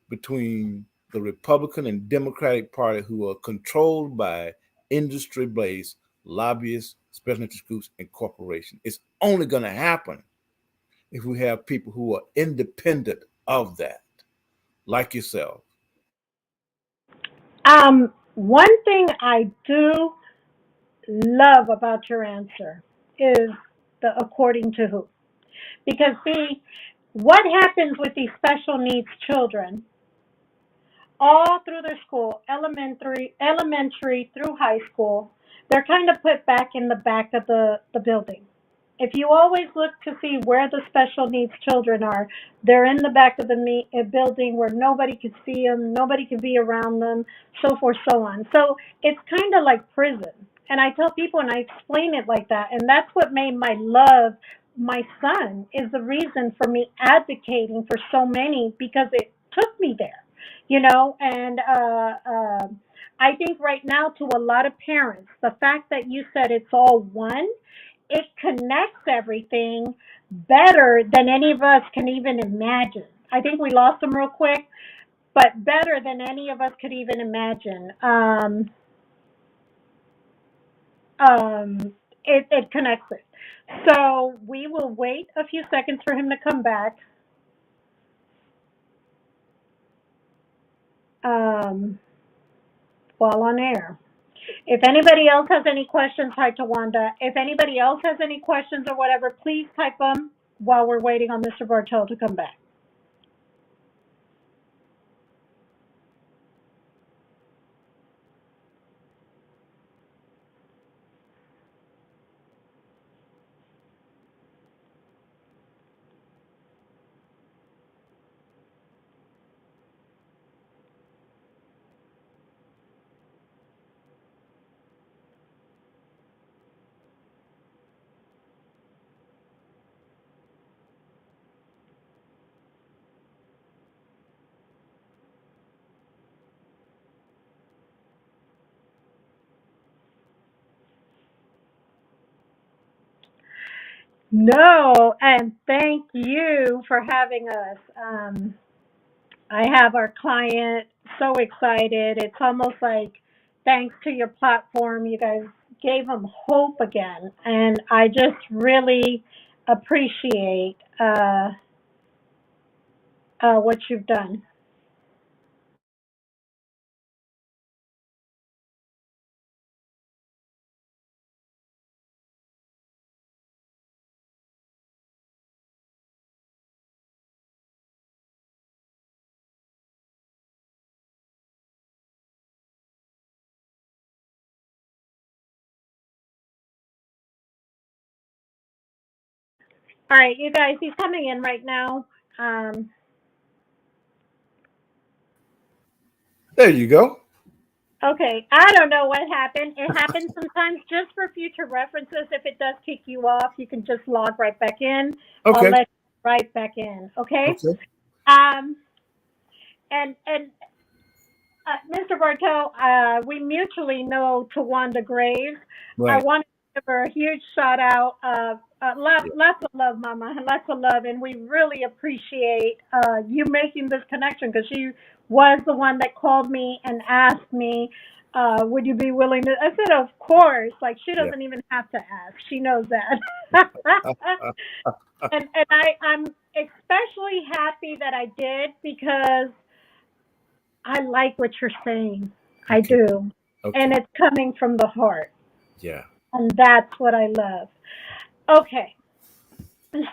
between the Republican and Democratic Party, who are controlled by industry based lobbyists, special interest groups, and corporations. It's only going to happen if we have people who are independent of that, like yourself. One thing I do love about your answer is the according to who. Because see, what happens with these special needs children all through their school, elementary through high school, they're kind of put back in the back of the building. If you always look to see where the special needs children are, they're in the back of the building where nobody can see them, nobody can be around them, so forth, so on. So it's kind of like prison. And I tell people and I explain it like that. And that's what made my love my son is the reason for me advocating for so many because it took me there, and I think right now to a lot of parents, the fact that you said it's all one, it connects everything better than any of us can even imagine. I think we lost them real quick, but better than any of us could even imagine. It connects it. So we will wait a few seconds for him to come back. Um, while on air. If anybody else has any questions, hi to Wanda. If anybody else has any questions or whatever, please type them while we're waiting on Mr. Bartell to come back. No, and thank you for having us. I have our client so excited. It's almost like thanks to your platform, you guys gave them hope again. And I just really appreciate what you've done. All right, you guys, he's coming in right now. Um, There you go. okay, I don't know what happened. It happens sometimes just for future references. If it does kick you off, you can just log right back in. I'll Okay. let you right back in. Okay. Okay. Um, and Mr. Bartel, we mutually know Tawanda Graves. I Right. want to give her a huge shout out. Yeah. Lots of love, Mama, lots of love, and we really appreciate you making this connection because she was the one that called me and asked me, "Would you be willing to?" I said, "Of course." Like she Yeah. doesn't even have to ask; she knows that. I'm especially happy that I did because I like what you're saying. I Okay. do. And Okay. it's coming from the heart. Yeah. And that's what I love. Okay.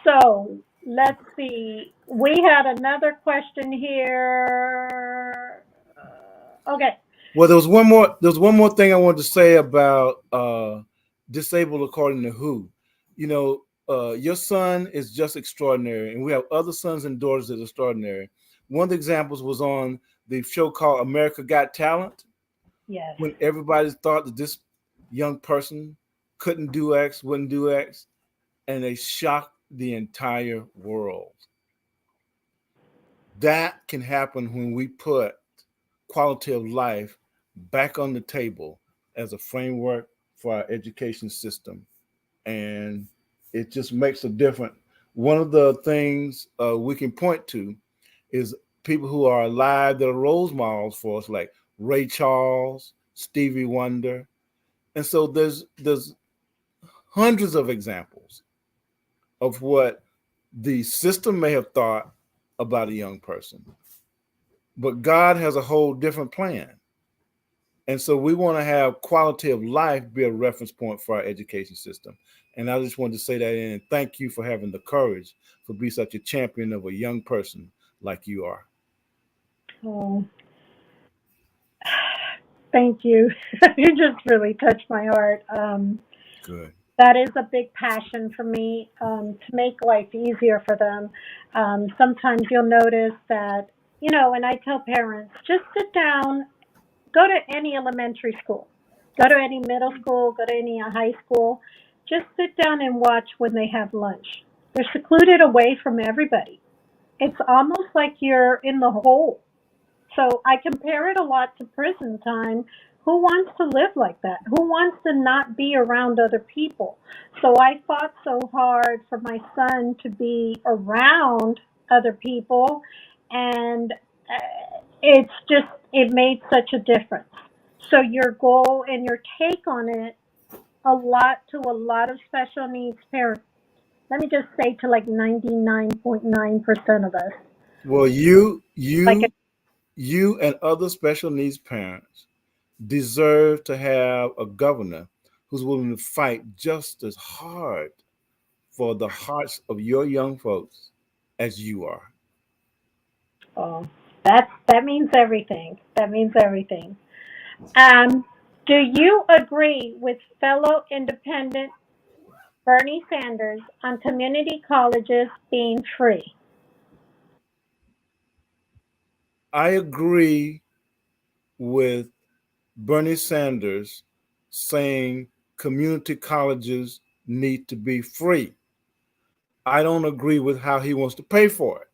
So let's see. We had another question here. Okay. Well, there was one more. There was one more thing I wanted to say about disabled according to who. Your son is just extraordinary, and we have other sons and daughters that are extraordinary. One of the examples was on the show called America Got Talent. Yes. when everybody thought that this young person couldn't do X, wouldn't do X, and they shocked the entire world. That can happen when we put quality of life back on the table as a framework for our education system. And it just makes a difference. One of the things we can point to is people who are alive that are role models for us, like Ray Charles, Stevie Wonder. And so there's hundreds of examples of what the system may have thought about a young person, but God has a whole different plan. And so we want to have quality of life be a reference point for our education system. And I just wanted to say that in and thank you for having the courage for be such a champion of a young person like you are. Oh, thank you. You just really touched my heart. Good. That is a big passion for me, to make life easier for them. Sometimes you'll notice that, and I tell parents, just sit down, go to any elementary school, go to any middle school, go to any high school, just sit down and watch when they have lunch. They're secluded away from everybody. It's almost like you're in the hole. So I compare it a lot to prison time. Who wants to live like that? Who wants to not be around other people? So I fought so hard for my son to be around other people, and it made such a difference. So your goal and your take on it, a lot of special needs parents, let me just say to like 99.9% of us, Well, like, you and other special needs parents deserve to have a governor who's willing to fight just as hard for the hearts of your young folks as you are. oh, that means everything. That means everything. Um, do you agree with fellow independent Bernie Sanders on community colleges being free? I agree with Bernie Sanders saying community colleges need to be free. I don't agree with how he wants to pay for it.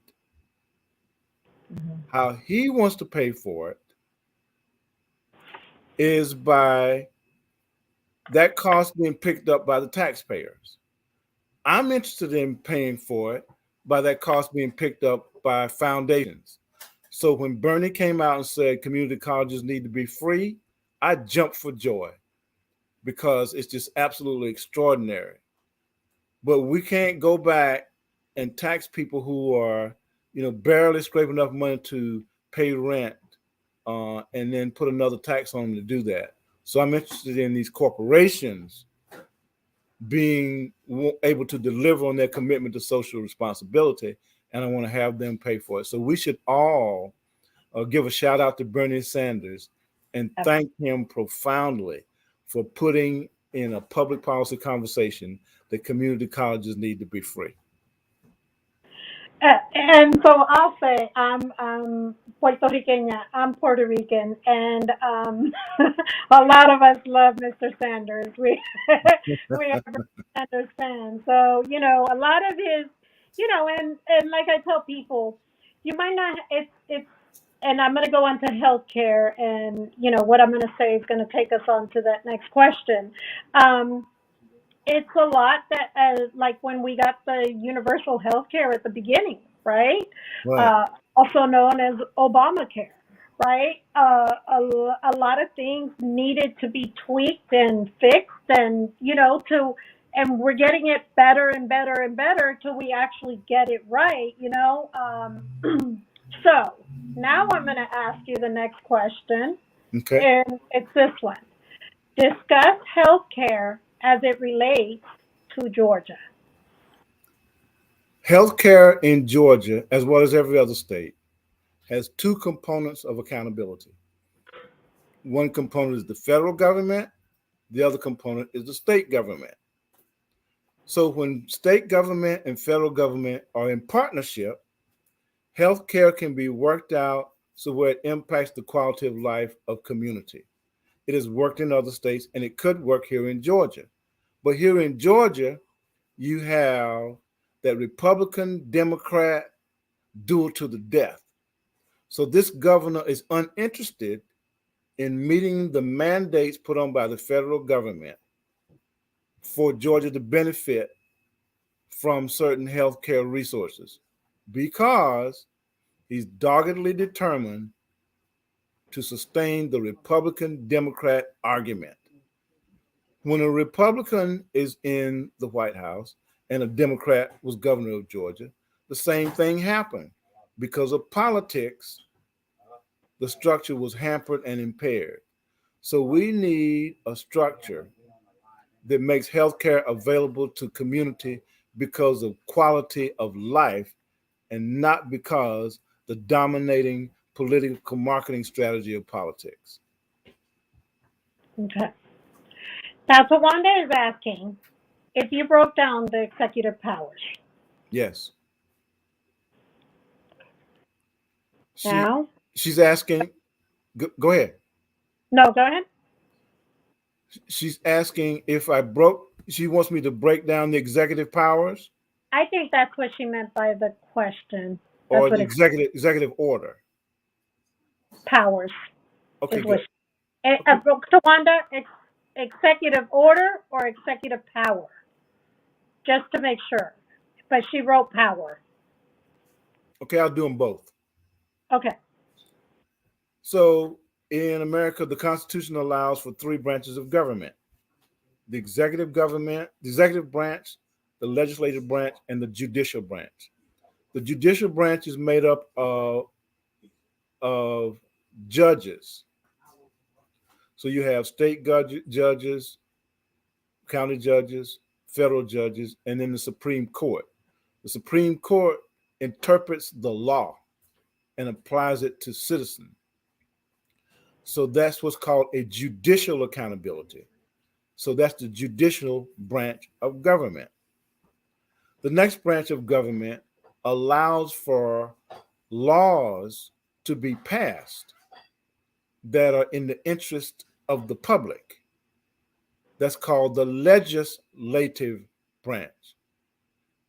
Mhm. How he wants to pay for it is by that cost being picked up by the taxpayers. I'm interested in paying for it by that cost being picked up by foundations. So when Bernie came out and said community colleges need to be free, I jumped for joy because it's just absolutely extraordinary. But we can't go back and tax people who are, barely scraping enough money to pay rent, and then put another tax on them to do that. So I'm interested in these corporations being able to deliver on their commitment to social responsibility, and I want to have them pay for it. So we should all give a shout out to Bernie Sanders and thank him profoundly for putting in a public policy conversation that community colleges need to be free. And so I'll say I'm Puerto Riqueña. I'm Puerto Rican, and a lot of us love Mr. Sanders. We we are Bernie Sanders fans. So a lot of his, and like I tell people, you might not. It's and I'm going to go on to healthcare, and what I'm going to say is going to take us on to that next question. Um, it's a lot that, like when we got the universal health care at the beginning, right? Right. Uh, Also known as Obamacare, right? A lot of things needed to be tweaked and fixed, and and we're getting it better and better and better till we actually get it right. So now I'm going to ask you the next question, Okay. and it's this one. Discuss healthcare as it relates to Georgia. Healthcare in Georgia, as well as every other state, has two components of accountability. One component is the federal government, the other component is the state government. So when state government and federal government are in partnership, healthcare can be worked out so where it impacts the quality of life of community. It has worked in other states and it could work here in Georgia. But here in Georgia, you have that Republican Democrat duel to the death. So this governor is uninterested in meeting the mandates put on by the federal government for Georgia to benefit from certain healthcare resources because he's doggedly determined to sustain the Republican Democrat argument. When a Republican is in the White House and a Democrat was governor of Georgia, the same thing happened. Because of politics, the structure was hampered and impaired. So we need a structure that makes healthcare available to community because of quality of life and not because the dominating political marketing strategy of politics. Okay. Now, Tawanda is asking if you broke down the executive powers. Yes. She Now, she's asking go ahead. no, go ahead. She's asking if I broke she wants me to break down the executive powers I think that's what she meant by the question. That's or what the executive order. powers Okay, is what good. she, Okay. Tawanda, executive order or executive power, just to make sure. But she wrote power. Okay, I'll do them both. Okay. So in America, the Constitution allows for three branches of government: the executive government, the executive branch, the legislative branch, and the judicial branch. The judicial branch is made up of judges. So you have state judges, county judges, federal judges, and then the Supreme Court. The Supreme Court interprets the law and applies it to citizens. So that's what's called a judicial accountability. So that's the judicial branch of government. The next branch of government allows for laws to be passed that are in the interest of the public. That's called the legislative branch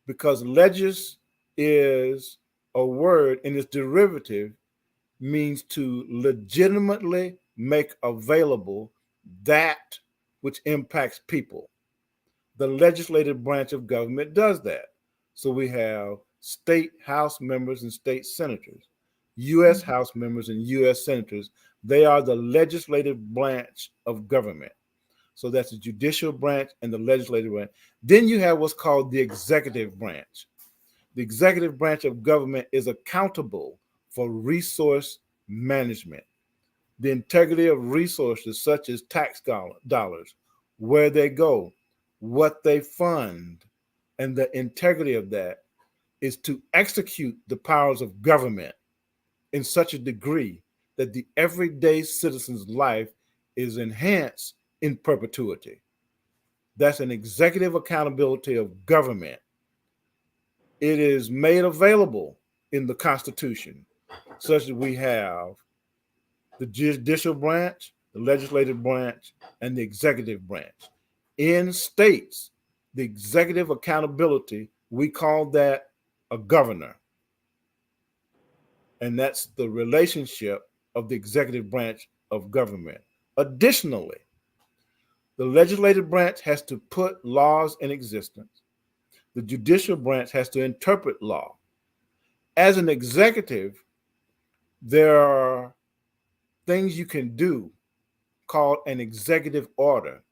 because legis is a word and its derivative means to legitimately make available that which impacts people. The legislative branch of government does that. So we have state House members and state senators, U.S. House members and U.S. senators. They are the legislative branch of government. So that's the judicial branch and the legislative branch. Then you have what's called the executive branch. The executive branch of government is accountable for resource management, the integrity of resources such as tax dollars, where they go, what they fund, and the integrity of that is to execute the powers of government in such a degree that the everyday citizen's life is enhanced in perpetuity. That's an executive accountability of government. It is made available in the Constitution, such that we have the judicial branch, the legislative branch, and the executive branch. In states, the executive accountability, we call that a governor. And that's the relationship of the executive branch of government. Additionally, the legislative branch has to put laws in existence. The judicial branch has to interpret law. As an executive, there are things you can do called an executive order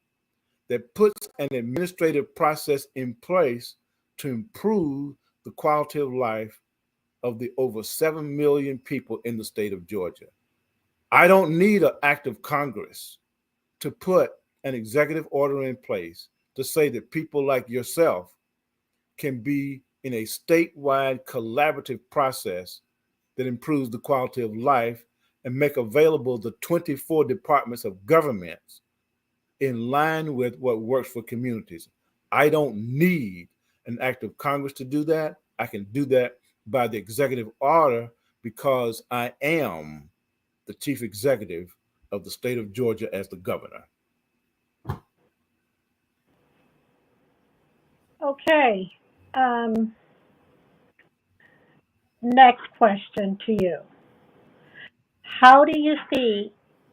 that puts an administrative process in place to improve the quality of life of the over 7 million people in the state of Georgia. I don't need an act of Congress to put an executive order in place to say that people like yourself can be in a statewide collaborative process that improves the quality of life and make available the 24 departments of governments in line with what works for communities. I don't need an act of Congress to do that. I can do that by the executive order because I am the chief executive of the state of Georgia as the governor. Okay. Um, Next question to you. How do you see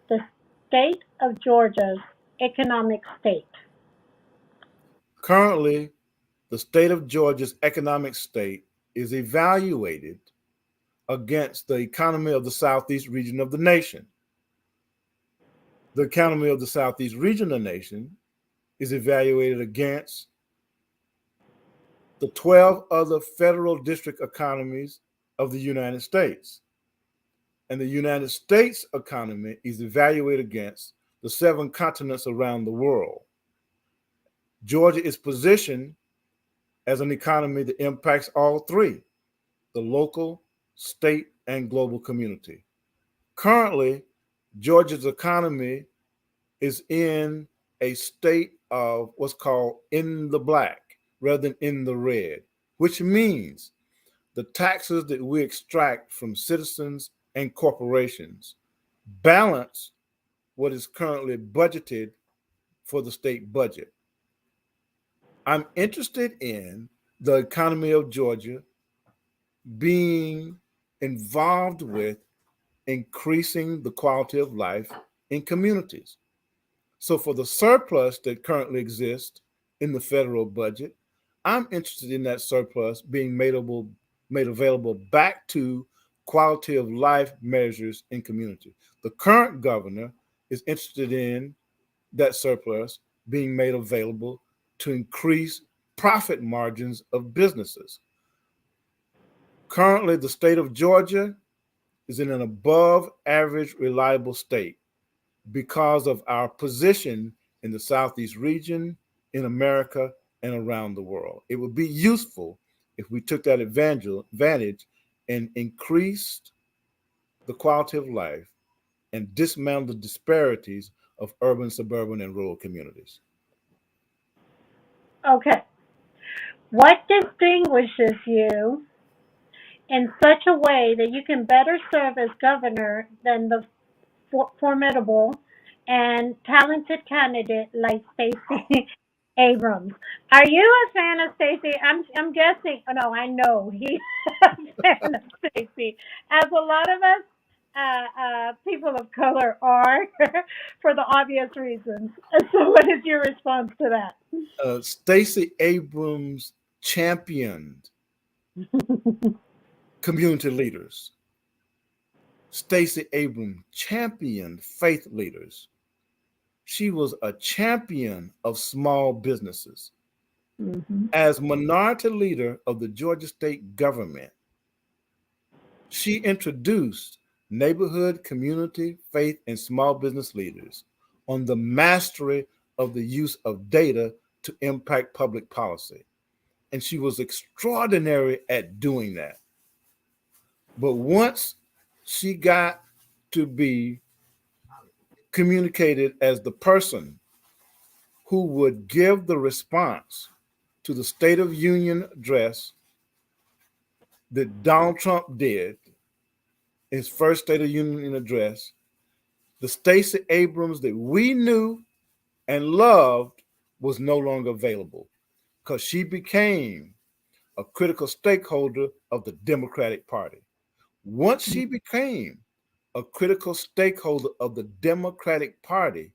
the state of Georgia's economic state? Currently, the state of Georgia's economic state is evaluated against the economy of the southeast region of the nation. The economy of the southeast region of the nation is evaluated against the 12 other federal district economies of the United States. And the United States economy is evaluated against the 7 continents around the world. Georgia is positioned as an economy that impacts all three: the local, state, and global community. Currently, Georgia's economy is in a state of what's called in the black rather than in the red, which means the taxes that we extract from citizens and corporations balance what is currently budgeted for the state budget. I'm interested in the economy of Georgia being involved with increasing the quality of life in communities. So, for the surplus that currently exists in the federal budget, I'm interested in that surplus being made available back to quality of life measures in community. The current governor is interested in that surplus being made available to increase profit margins of businesses. Currently, the state of Georgia is in an above average reliable state because of our position in the Southeast region, in America, and around the world. It would be useful if we took that advantage and increased the quality of life and dismantled the disparities of urban, suburban, and rural communities. Okay. What distinguishes you in such a way that you can better serve as governor than the formidable and talented candidate like Stacey Abrams? Are you a fan of Stacey? I'm guessing. Oh, no, I know he's a fan of Stacey, as a lot of us people of color are, for the obvious reasons. So, what is your response to that? Stacey Abrams championed community leaders. Stacey Abrams championed faith leaders. She was a champion of small businesses. Mm-hmm. As minority leader of the Georgia state government, she introduced neighborhood, community, faith, and small business leaders on the mastery of the use of data to impact public policy. And she was extraordinary at doing that. But once she got to be communicated as the person who would give the response to the State of Union address that Donald Trump did, his first State of Union address, the Stacey Abrams that we knew and loved was no longer available because she became a critical stakeholder of the Democratic Party. Once she became a critical stakeholder of the Democratic Party,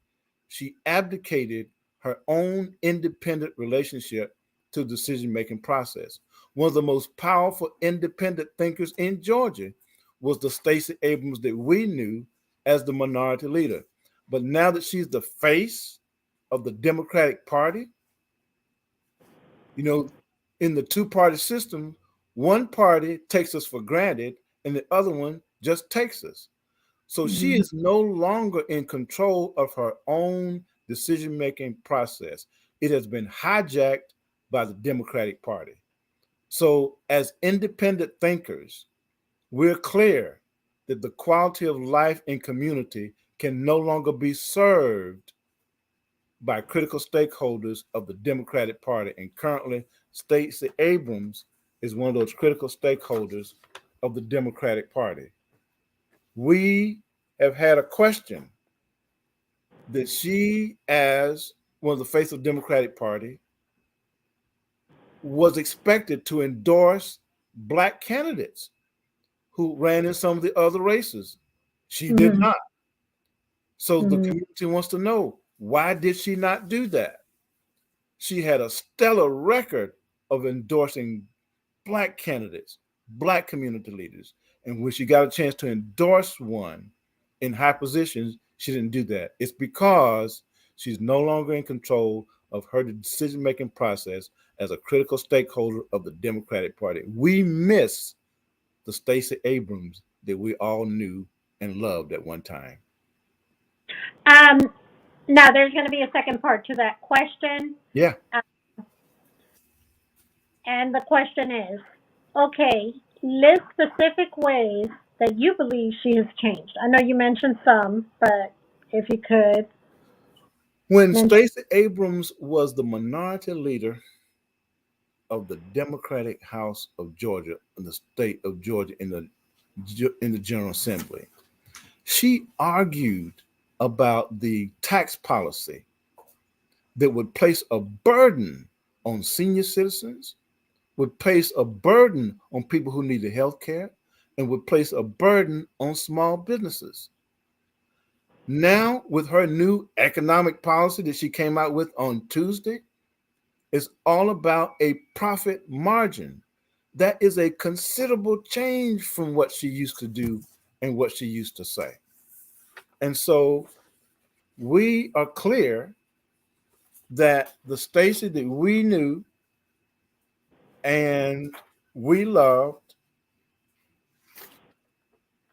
she abdicated her own independent relationship to the decision making process. One of the most powerful independent thinkers in Georgia was the Stacey Abrams that we knew as the minority leader. But now that she's the face of the Democratic Party, you know, in the two-party system, one party takes us for granted and the other one just takes us. So she Mm-hmm. is no longer in control of her own decision-making process. It has been hijacked by the Democratic Party. So as independent thinkers, we're clear that the quality of life in community can no longer be served by critical stakeholders of the Democratic Party. And currently, Stacey Abrams is one of those critical stakeholders of the Democratic Party. We have had a question that she, as one of the face of the Democratic Party, was expected to endorse black candidates who ran in some of the other races. She did Mhm. not. So the Mhm. community wants to know, why did she not do that? She had a stellar record of endorsing black candidates, black community leaders. And when she got a chance to endorse one in high positions, she didn't do that. It's because she's no longer in control of her decision making process as a critical stakeholder of the Democratic Party. We miss the Stacey Abrams that we all knew and loved at one time. Um, Now, there's going to be a second part to that question. Yeah. Uh, and the question is, okay, list specific ways that you believe she has changed. I know you mentioned some, but if you could When mention. Stacey Abrams was the minority leader of the Democratic House of Georgia in the state of Georgia in the General Assembly, she argued about the tax policy that would place a burden on senior citizens, would place a burden on people who needed health care, and would place a burden on small businesses. Now, with her new economic policy that she came out with on Tuesday, it's all about a profit margin. That is a considerable change from what she used to do and what she used to say. And so we are clear that the Stacey that we knew and we loved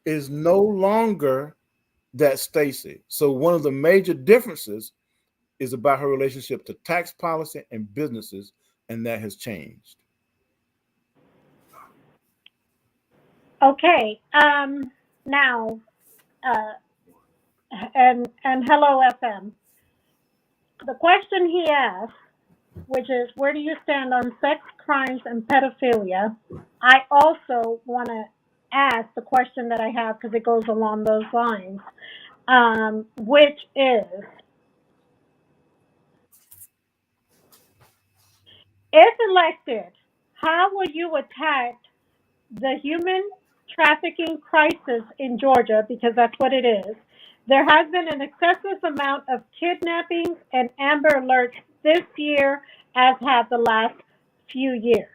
is no longer that Stacey. So one of the major differences is about her relationship to tax policy and businesses, and that has changed. Okay. Now, uh, and hello, FM. The question he asked, which is, where do you stand on sex crimes and pedophilia? I also want to ask the question that I have because it goes along those lines, which is, if elected, how will you attack the human trafficking crisis in Georgia? Because that's what it is. There has been an excessive amount of kidnappings and Amber Alerts this year, as have the last few years.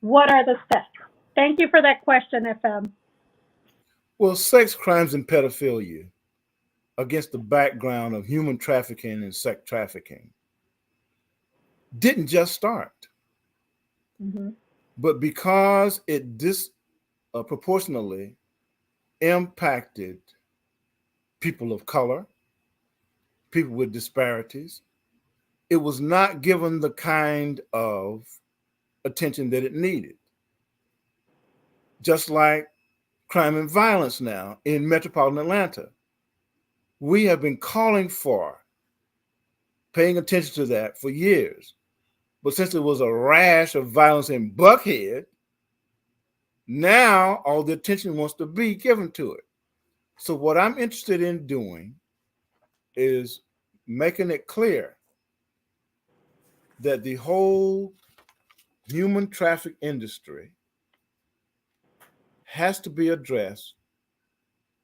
What are the steps? Thank you for that question, FM. Well, sex crimes and pedophilia against the background of human trafficking and sex trafficking didn't just start, Mm-hmm. but because it disproportionately impacted people of color, people with disparities, it was not given the kind of attention that it needed. Just like crime and violence now in metropolitan Atlanta, we have been calling for paying attention to that for years. But since it was a rash of violence in Buckhead, now all the attention wants to be given to it. So, what I'm interested in doing is making it clear that the whole human traffic industry has to be addressed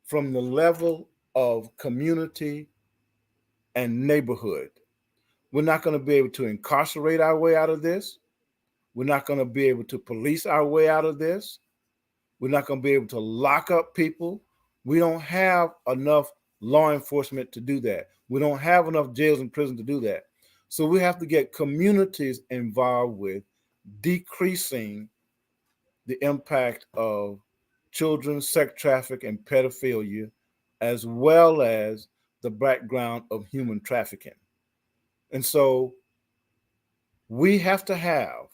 from the level of community and neighborhood. We're not going to be able to incarcerate our way out of this. We're not going to be able to police our way out of this. We're not going to be able to lock up people. We don't have enough law enforcement to do that. We don't have enough jails and prisons to do that. So we have to get communities involved with decreasing the impact of children, sex traffic, and pedophilia, as well as the background of human trafficking. And so we have to have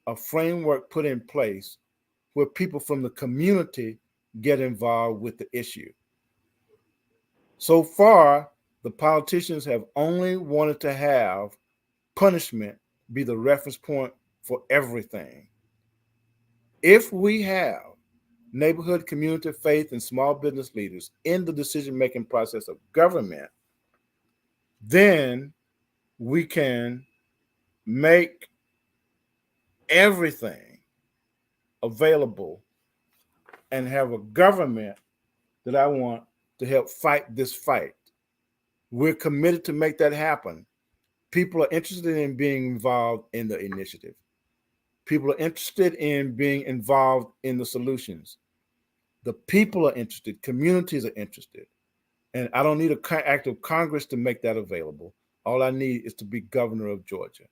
a framework put in place where people from the community get involved with the issue. So far, the politicians have only wanted to have punishment be the reference point for everything. If we have neighborhood, community, faith, and small business leaders in the decision making process of government, then we can make everything available and have a government that I want to help fight this fight. We're committed to make that happen. People are interested in being involved in the initiative. People are interested in being involved in the solutions. The people are interested. Communities are interested. And I don't need an act of Congress to make that available. All I need is to be governor of Georgia.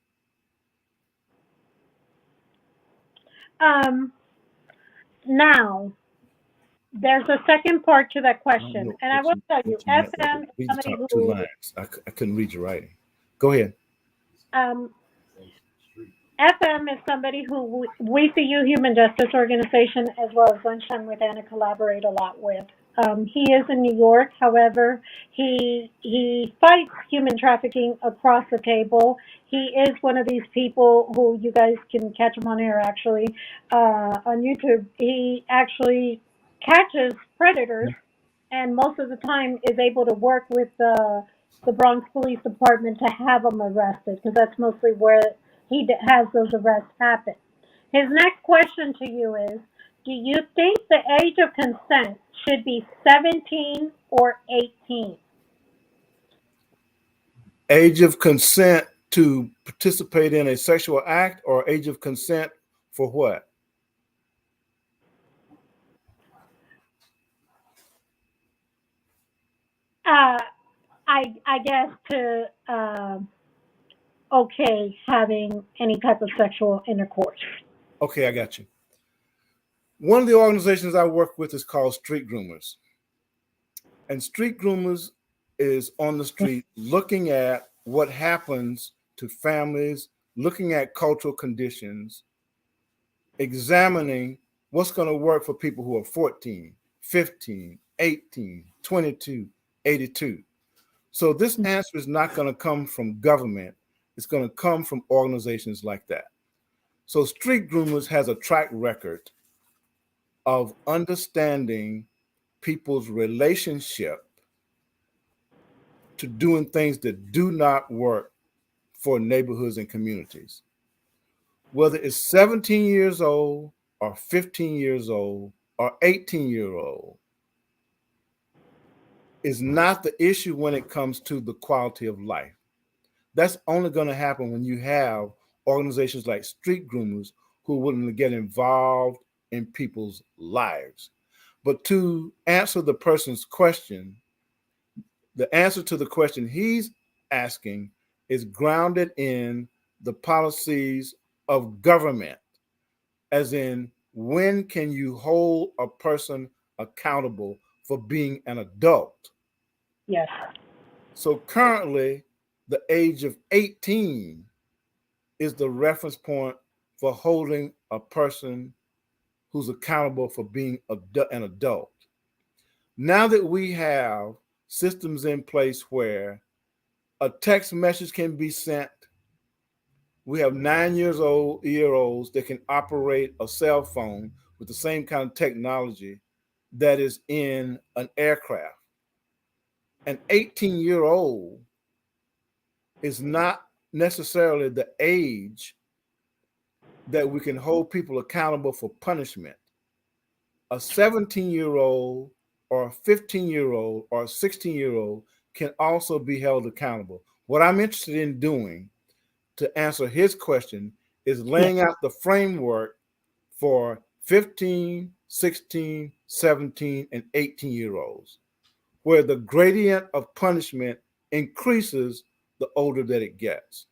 Um, Now, there's a second part to that I don't question, know and I will tell you, what you meant by that. FM is Read the somebody top two who, lines. I couldn't read your writing. Go ahead. um, FM is somebody who we see you Human Justice Organization as well as Lunchtime with Anna collaborate a lot with. He is in New York, however, he fights human trafficking across the table. He is one of these people who you guys can catch him on air actually on YouTube. He actually catches predators and most of the time is able to work with the Bronx Police Department to have them arrested because that's mostly where has those arrests happen. His next question to you is, do you think the age of consent should be 17 or 18? Age of consent to participate in a sexual act or age of consent for what? Uh, I guess to okay having any type of sexual intercourse. Okay, I got you. One of the organizations I work with is called Street Groomers. And Street Groomers is on the street looking at what happens to families, looking at cultural conditions, examining what's going to work for people who are 14, 15, 18, 22, 82. So this answer is not going to come from government. It's going to come from organizations like that. So Street Groomers has a track record of understanding people's relationship to doing things that do not work for neighborhoods and communities. Whether it's 17 years old or 15 years old or 18-year-old is not the issue when it comes to the quality of life. That's only going to happen when you have organizations like Street Groomers who are willing to get involved in people's lives. But to answer the person's question, the answer to the question he's asking is grounded in the policies of government, as in, when can you hold a person accountable for being an adult? Yes. So currently, the age of 18 is the reference point for holding a person who's accountable for being an adult. Now that we have systems in place where a text message can be sent, we have 9 year olds that can operate a cell phone with the same kind of technology that is in an aircraft. An 18-year-old is not necessarily the age that we can hold people accountable for punishment. A 17-year-old or a 15-year-old or a 16-year-old can also be held accountable. What I'm interested in doing to answer his question is Yes. laying out the framework for 15, 16, 17, and 18-year-olds, where the gradient of punishment increases the older that it gets.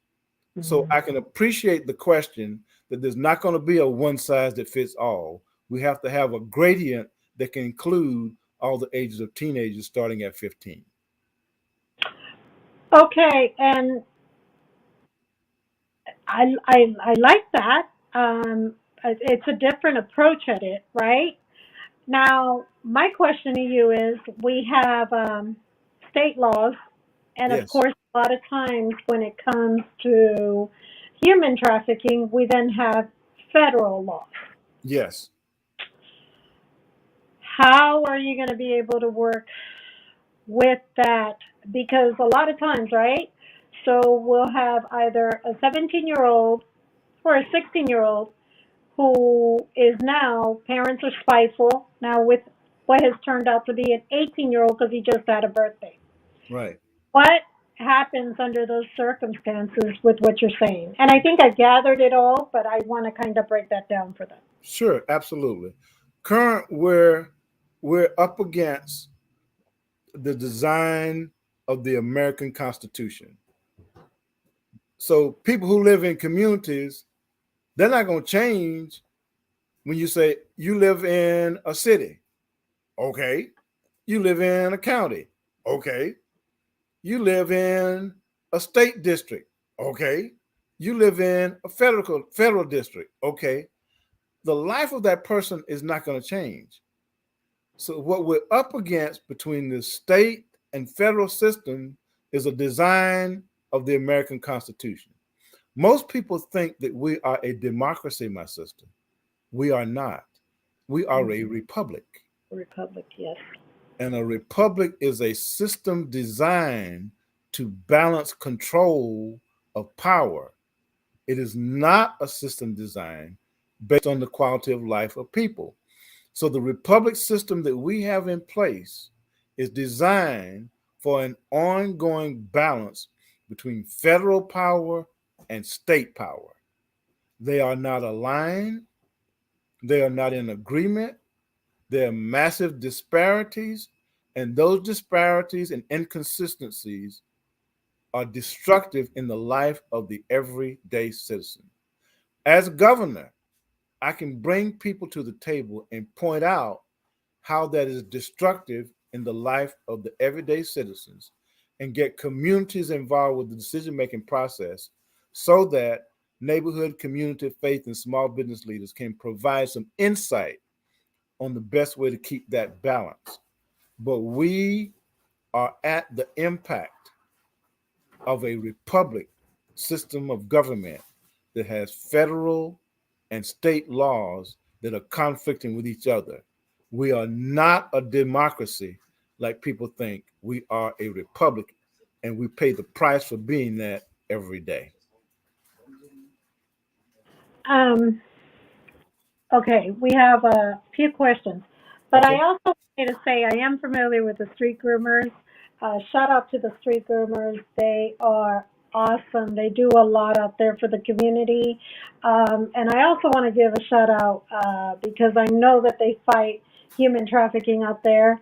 So Mm-hmm. I can appreciate the question that there's not going to be a one size that fits all. We have to have a gradient that can include all the ages of teenagers starting at 15. Okay, and I like that. It's a different approach at it, right? Now, my question to you is: we have state laws, and of Yes, course, a lot of times when it comes to human trafficking, we then have federal laws. yes. How are you going to be able to work? with that because a lot of times, right? So we'll have either a 17-year-old or a 16-year-old who is now, parents are spiteful now with what has turned out to be an 18-year-old because he just had a birthday. Right. What happens under those circumstances with what you're saying? And I think I gathered it all, but I want to kind of break that down for them. Sure, absolutely. Current, we're up against the design of the American Constitution. So people who live in communities, they're not going to change when you say you live in a city. Okay. You live in a county. Okay. You live in a state district. Okay. You live in a federal district. Okay. The life of that person is not going to change. So what we're up against between the state and federal system is a design of the American Constitution. Most people think that we are a democracy, my sister. We are not. We are a republic. Republic, yes. And a republic is a system designed to balance control of power. It is not a system designed based on the quality of life of people. So the republic system that we have in place is designed for an ongoing balance between federal power and state power. They are not aligned, they are not in agreement, there are massive disparities, and those disparities and inconsistencies are destructive in the life of the everyday citizen. As governor, I can bring people to the table and point out how that is destructive in the life of the everyday citizens and get communities involved with the decision making process so that neighborhood, community, faith, and small business leaders can provide some insight on the best way to keep that balance. But we are at the impact of a republic system of government that has federal and state laws that are conflicting with each other. We are not a democracy like people think. We are a republic, and we pay the price for being that every day. Um, Okay, we have a few questions, but I Okay. also wanted to say I am familiar with the street groomers. Shout out to the street groomers. They are awesome. They do a lot out there for the community. And I also want to give a shout out because I know that they fight human trafficking out there.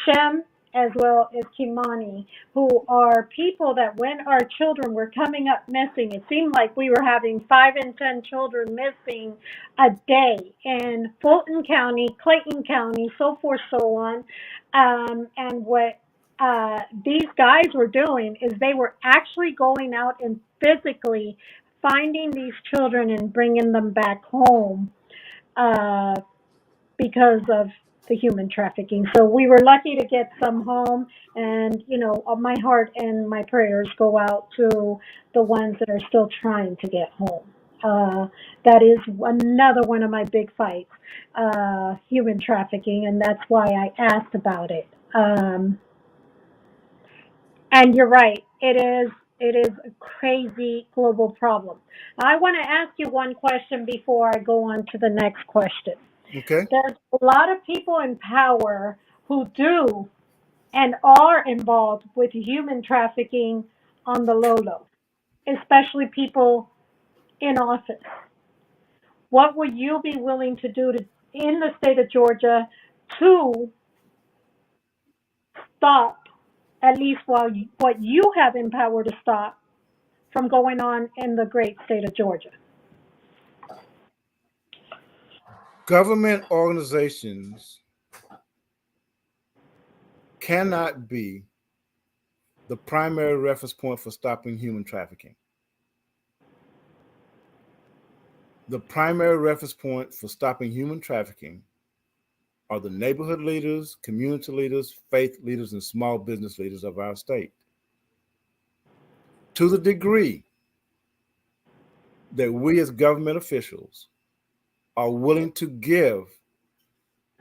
Shem as well as Kimani, who are people that when our children were coming up missing, it seemed like we were having 5 and 10 children missing a day in Fulton County, Clayton County, so forth, so on. And what these guys were doing is they were actually going out and physically finding these children and bringing them back home uh, because of the human trafficking. So we were lucky to get some home, and my heart and my prayers go out to the ones that are still trying to get home. That is another one of my big fights, human trafficking, and that's why I asked about it. And you're right, it is a crazy global problem. I want to ask you one question before I go on to the next question. Okay. There's a lot of people in power who do and are involved with human trafficking on the low, especially people in office. What would you be willing to do in the state of Georgia to stop, at least what you have in power to stop from going on in the great state of Georgia? Government organizations cannot be the primary reference point for stopping human trafficking. The primary reference point for stopping human trafficking are the neighborhood leaders, community leaders, faith leaders, and small business leaders of our state. To the degree that we as government officials are willing to give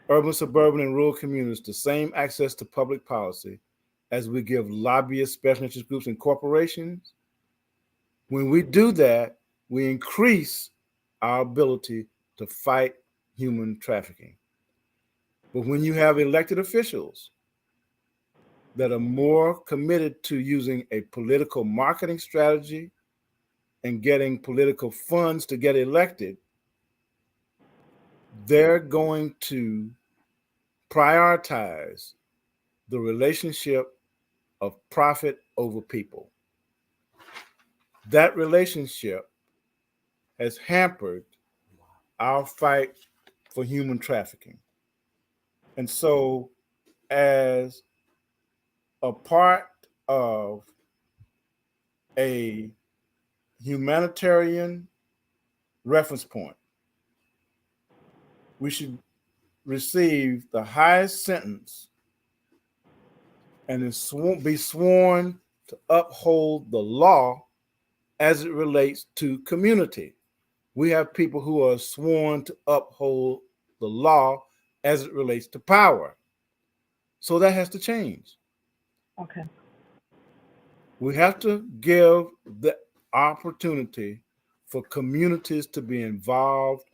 urban, suburban, and rural communities the same access to public policy as we give lobbyists, special interest groups, and corporations. When we do that, we increase our ability to fight human trafficking. But when you have elected officials that are more committed to using a political marketing strategy and getting political funds to get elected, they're going to prioritize the relationship of profit over people. That relationship has hampered our fight for human trafficking. And so, as a part of a humanitarian reference point, we should receive the highest sentence and be sworn to uphold the law as it relates to community. We have people who are sworn to uphold the law as it relates to power. So that has to change. Okay. We have to give the opportunity for communities to be involved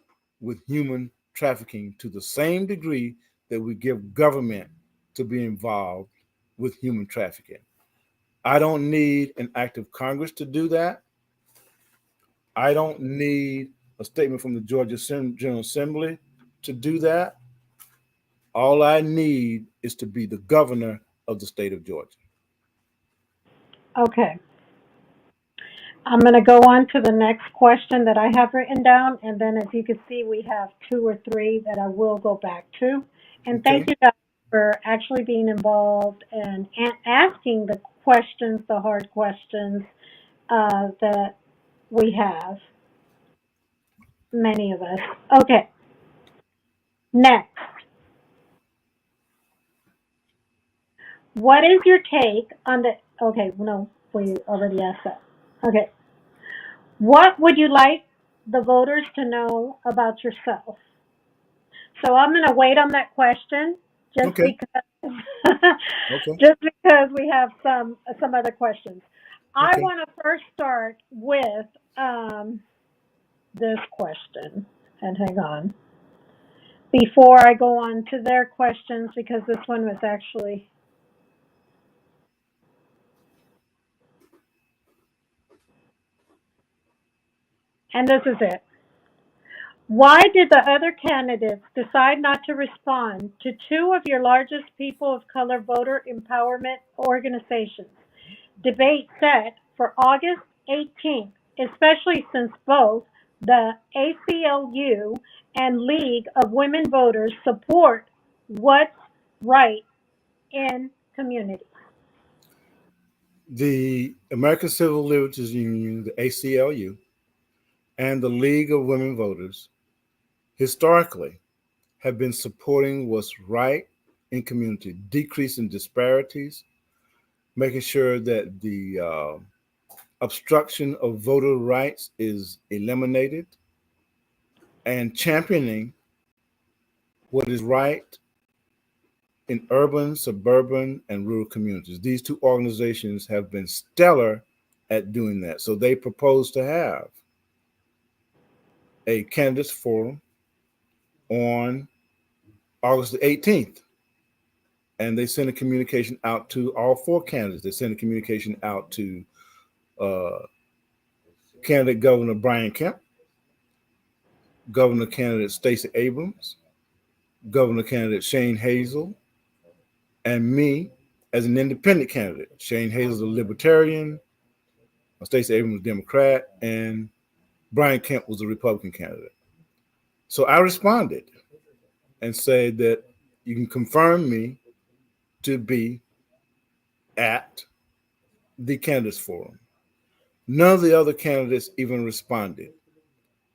with human trafficking to the same degree that we give government to be involved with human trafficking. I don't need an act of Congress to do that. I don't need a statement from the Georgia General Assembly to do that. All I need is to be the governor of the state of Georgia. Okay. I'm going to go on to the next question that I have written down, and then as you can see, we have two or three that I will go back to. And thank Okay? you guys for actually being involved and asking the questions, the hard questions that we have, many of us. Okay, next. What is your take on the, okay, no, we already asked that. Okay. What would you like the voters to know about yourself? So I'm going to wait on that question just Okay. because Okay. just because we have some other questions. I Okay. want to first start with this question, and hang on before I go on to their questions because this one was actually, and this is it. Why did the other candidates decide not to respond to two of your largest people of color voter empowerment organizations? Debate set for August 18th, especially since both the ACLU and League of Women Voters support what's right in community. The American Civil Liberties Union, the ACLU, and the League of Women Voters historically have been supporting what's right in community, decreasing disparities, making sure that the obstruction of voter rights is eliminated, and championing what is right in urban, suburban, and rural communities. These two organizations have been stellar at doing that. So they propose to have a candidates forum on August the 18th. And they sent a communication out to all four candidates. They sent a communication out to uh, candidate Governor Brian Kemp, Governor candidate Stacey Abrams, Governor candidate Shane Hazel, and me as an independent candidate. Shane Hazel, a libertarian, Stacey Abrams, a Democrat, and Brian Kemp was a Republican candidate. So I responded and said that you can confirm me to be at the candidates forum. None of the other candidates even responded.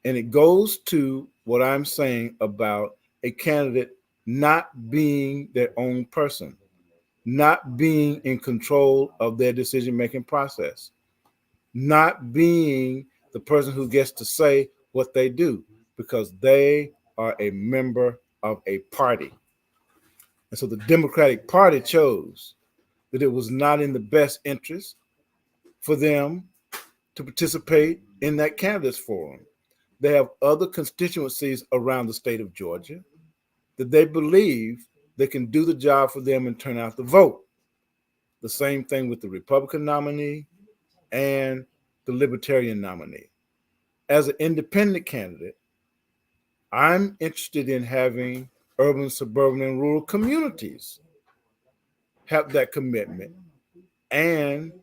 And it goes to what I'm saying about a candidate not being their own person, not being in control of their decision making process, not being the person who gets to say what they do because they are a member of a party. And so the Democratic Party chose that it was not in the best interest for them to participate in that candidates forum. They have other constituencies around the state of Georgia that they believe they can do the job for them and turn out the vote. The same thing with the Republican nominee and the Libertarian nominee. As an independent candidate, I'm interested in having urban, suburban, and rural communities have that commitment and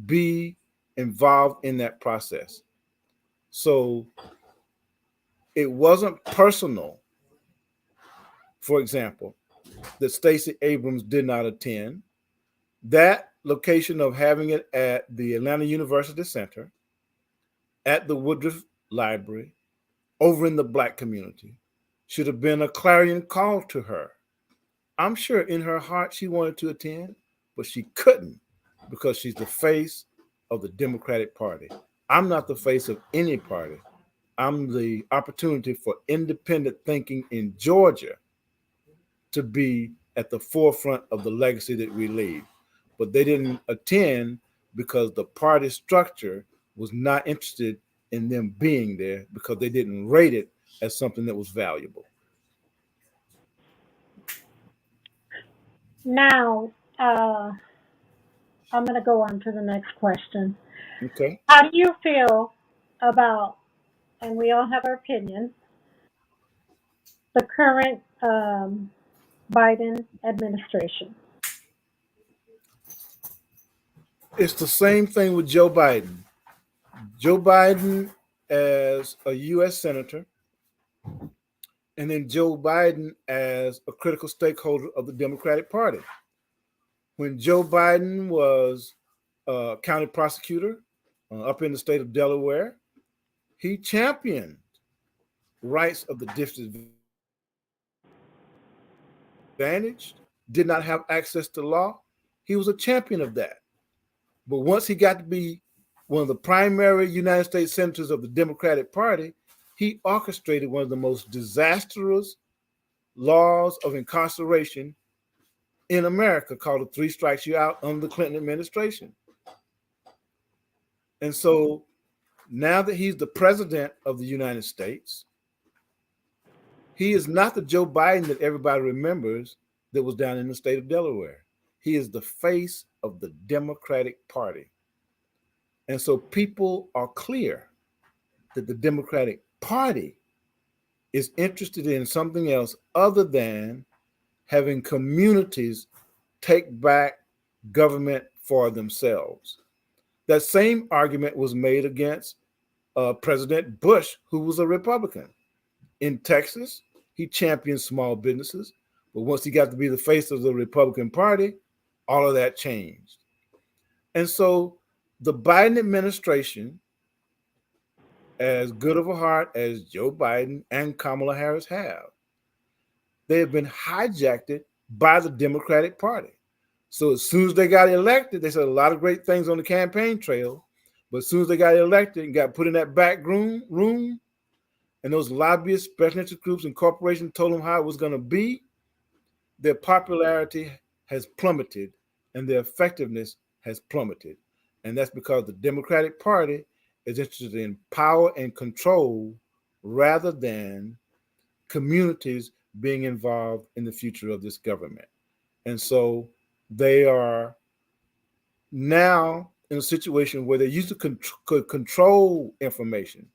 be involved in that process. So it wasn't personal, for example, that Stacey Abrams did not attend. That location of having it at the Atlanta University Center, at the Woodruff Library, over in the Black community, should have been a clarion call to her. I'm sure in her heart she wanted to attend, but she couldn't because she's the face of the Democratic Party. I'm not the face of any party. I'm the opportunity for independent thinking in Georgia to be at the forefront of the legacy that we leave. But they didn't attend because the party structure was not interested in them being there because they didn't rate it as something that was valuable. Now, I'm going to go on to the next question. Okay. How do you feel about, and we all have our opinions, the current Biden administration? It's the same thing with Joe Biden. Joe Biden as a U.S. Senator, and then Joe Biden as a critical stakeholder of the Democratic Party. When Joe Biden was a county prosecutor up in the state of Delaware, he championed rights of the disadvantaged, did not have access to law. He was a champion of that. But once he got to be one of the primary United States senators of the Democratic Party, he orchestrated one of the most disastrous laws of incarceration in America called the Three Strikes You Out under the Clinton administration. And so now that he's the president of the United States, he is not the Joe Biden that everybody remembers that was down in the state of Delaware. He is the face of the Democratic Party. And so people are clear that the Democratic Party is interested in something else other than having communities take back government for themselves. That same argument was made against President Bush, who was a Republican. In Texas, he championed small businesses, but once he got to be the face of the Republican Party, all of that changed. And so the Biden administration, as good of a heart as Joe Biden and Kamala Harris have, they have been hijacked by the Democratic Party. So as soon as they got elected, they said a lot of great things on the campaign trail, but as soon as they got elected and got put in that back room, and those lobbyists, special interest groups, and corporations told them how it was going to be, their popularity has plummeted and their effectiveness has plummeted. And that's because the Democratic Party is interested in power and control rather than communities being involved in the future of this government. And so they are now in a situation where they used to could control information.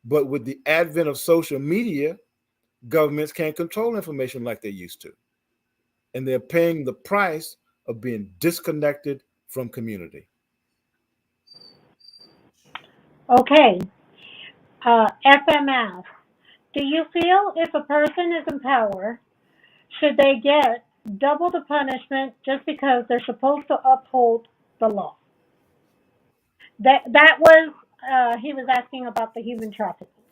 But with the advent of social media, governments can't control information like they used to. And they're paying the price of being disconnected from community. Okay, FMF. Do you feel if a person is in power, should they get double the punishment just because they're supposed to uphold the law? That was he was asking about the human trafficking.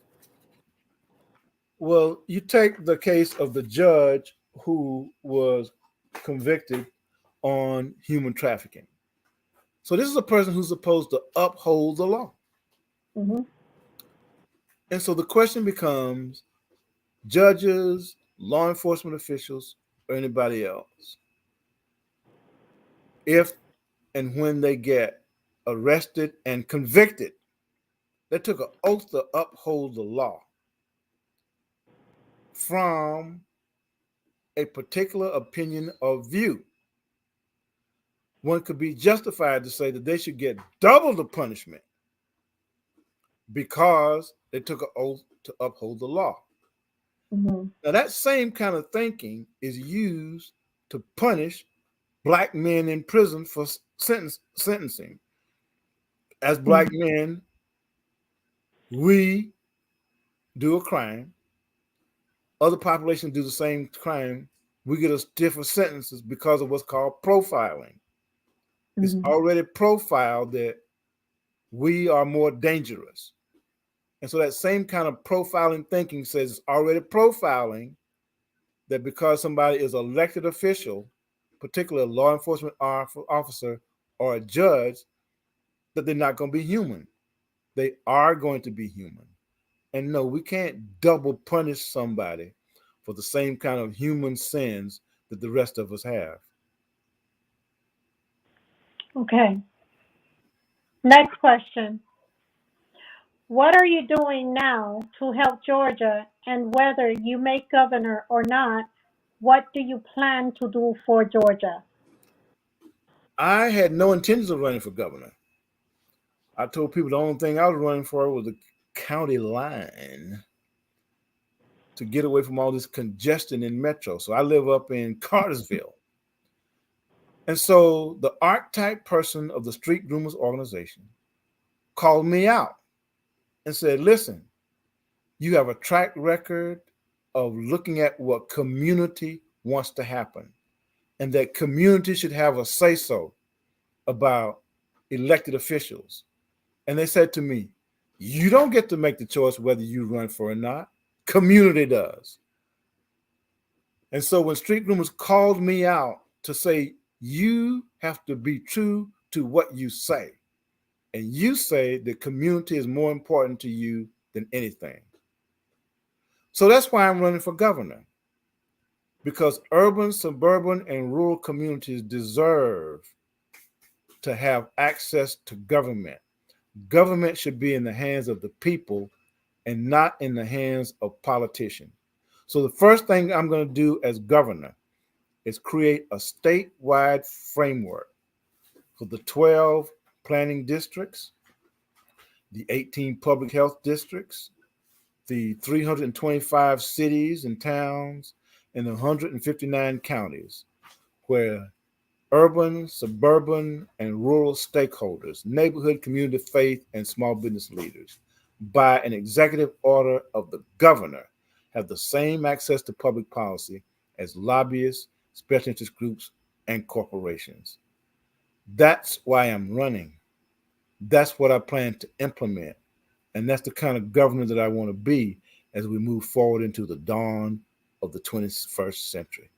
Well, you take the case of the judge who was convicted on human trafficking. So this is a person who's supposed to uphold the law. Mm-hmm. And so the question becomes judges, law enforcement officials, or anybody else. if and when they get arrested and convicted. They took an oath to uphold the law from a particular opinion or view. One could be justified to say that they should get double the punishment because they took an oath to uphold the law. Mm-hmm. Now, that same kind of thinking is used to punish black men in prison for sentencing. As black men, we do a crime, other populations do the same crime, we get a stiffer sentences because of what's called profiling. It's Mm-hmm. already profiled that we are more dangerous. And so that same kind of profiling thinking says it's already profiling that because somebody is an elected official, particularly a law enforcement officer or a judge, that they're not going to be human. They are going to be human. And no, we can't double punish somebody for the same kind of human sins that the rest of us have. Okay. Next question. What are you doing now to help Georgia? And whether you make governor or not, what do you plan to do for Georgia? I had no intentions of running for governor. I told people the only thing I was running for was the county line to get away from all this congestion in Metro. So I live up in Cartersville. And so the archetype person of the Street Groomers organization called me out and said, listen, you have a track record of looking at what community wants to happen, and that community should have a say so about elected officials. And they said to me, you don't get to make the choice whether you run for or not. Community does. And so when Street Groomers called me out to say, you have to be true to what you say, and you say the community is more important to you than anything. So that's why I'm running for governor, because urban, suburban, and rural communities deserve to have access to government. Government should be in the hands of the people and not in the hands of politicians. So the first thing I'm going to do as governor is create a statewide framework for the 12 planning districts, the 18 public health districts, the 325 cities and towns, and the 159 counties where urban, suburban, and rural stakeholders, neighborhood, community, faith, and small business leaders, by an executive order of the governor, have the same access to public policy as lobbyists, special interest groups, and corporations. That's why I'm running. That's what I plan to implement. And that's the kind of governor that I want to be as we move forward into the dawn of the 21st century.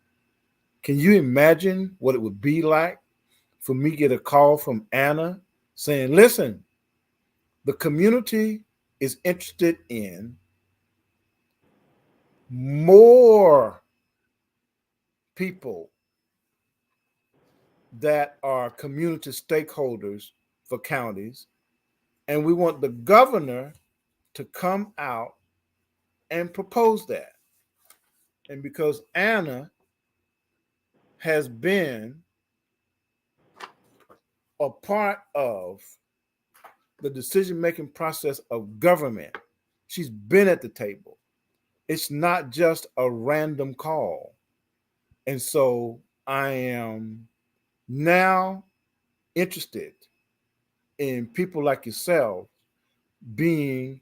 Can you imagine what it would be like for me to get a call from Anna saying, listen, the community is interested in more people that are community stakeholders for counties, and we want the governor to come out and propose that. And because Anna has been a part of the decision making process of government, she's been at the table. It's not just a random call. And so I am now interested in people like yourself being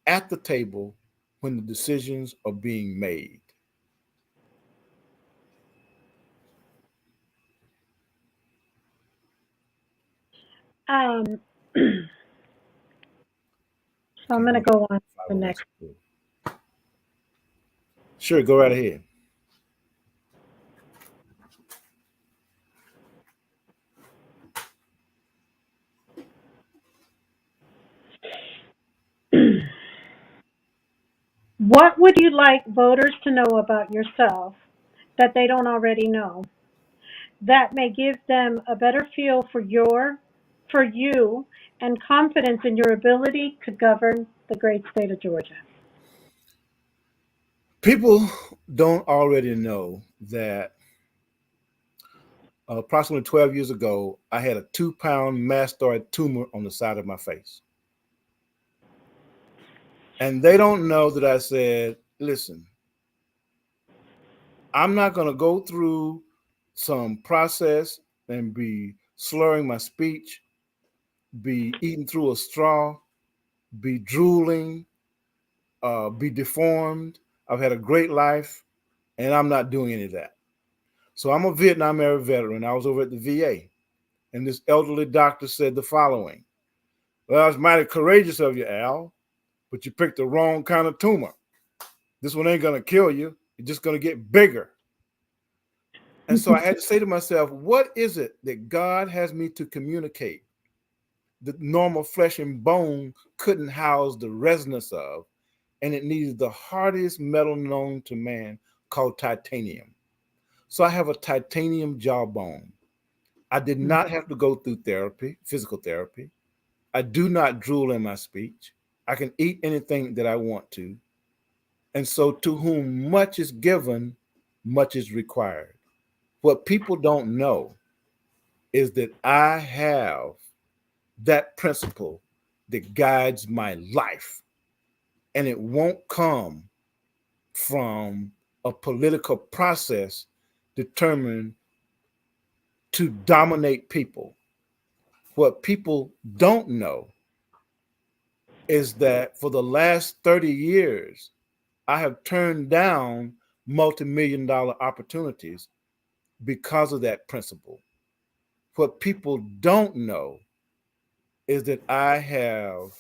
at the table when the decisions are being made. Um, so I'm Can going to hear go on to the next. 501. Sure, go right ahead. What would you like voters to know about yourself that they don't already know? that may give them a better feel for you and confidence in your ability to govern the great state of Georgia. People don't already know that approximately 12 years ago, I had a 2-pound mastoid tumor on the side of my face. And they don't know that I said, listen, I'm not going to go through some process and be slurring my speech, be eating through a straw, be drooling, be deformed. I've had a great life, and I'm not doing any of that. So I'm a Vietnam era veteran. I was over at the VA, and this elderly doctor said the following: well, it's mighty courageous of you, Al, but you picked the wrong kind of tumor. This one ain't going to kill you. It's just going to get bigger. And so I had to say to myself, what is it that God has me to communicate that normal flesh and bone couldn't house the resonance of? And it needed the hardest metal known to man, called titanium. So I have a titanium jawbone. I did not have to go through therapy, physical therapy. I do not drool in my speech. I can eat anything that I want to. And so, to whom much is given, much is required. What people don't know is that I have that principle that guides my life. And it won't come from a political process determined to dominate people. What people don't know is that for the last 30 years, I have turned down multi-million dollar opportunities because of that principle. What people don't know is that I have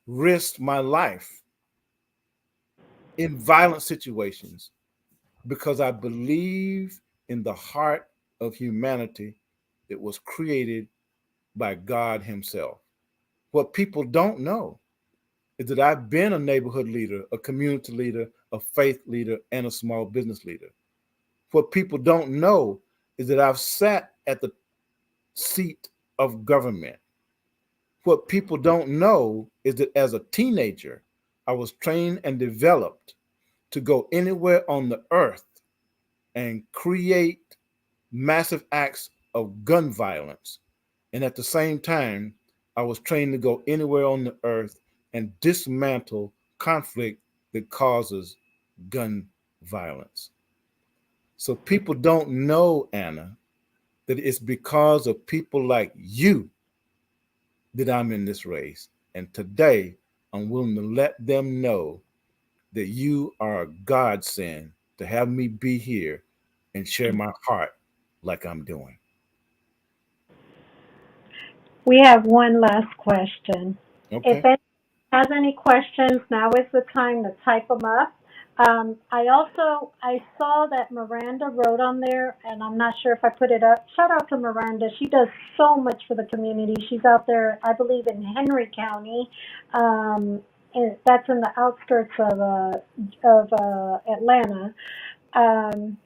risked my life in violent situations because I believe in the heart of humanity that was created by God Himself. What people don't know is that I've been a neighborhood leader, a community leader, a faith leader, and a small business leader. What people don't know is that I've sat at the seat of government. What people don't know is that as a teenager, I was trained and developed to go anywhere on the earth and create massive acts of gun violence. And at the same time, I was trained to go anywhere on the earth and dismantle conflict that causes gun violence. So people don't know, Anna, that it's because of people like you that I'm in this race. And today, I'm willing to let them know that you are a godsend to have me be here and share my heart like I'm doing. We have one last question. If Okay. anyone has any questions, now is the time to type them up. I saw that Miranda wrote on there, and I'm not sure if I put it up. Shout out to Miranda. She does so much for the community. She's out there, I believe, in Henry County. That's in the outskirts of Atlanta. Um,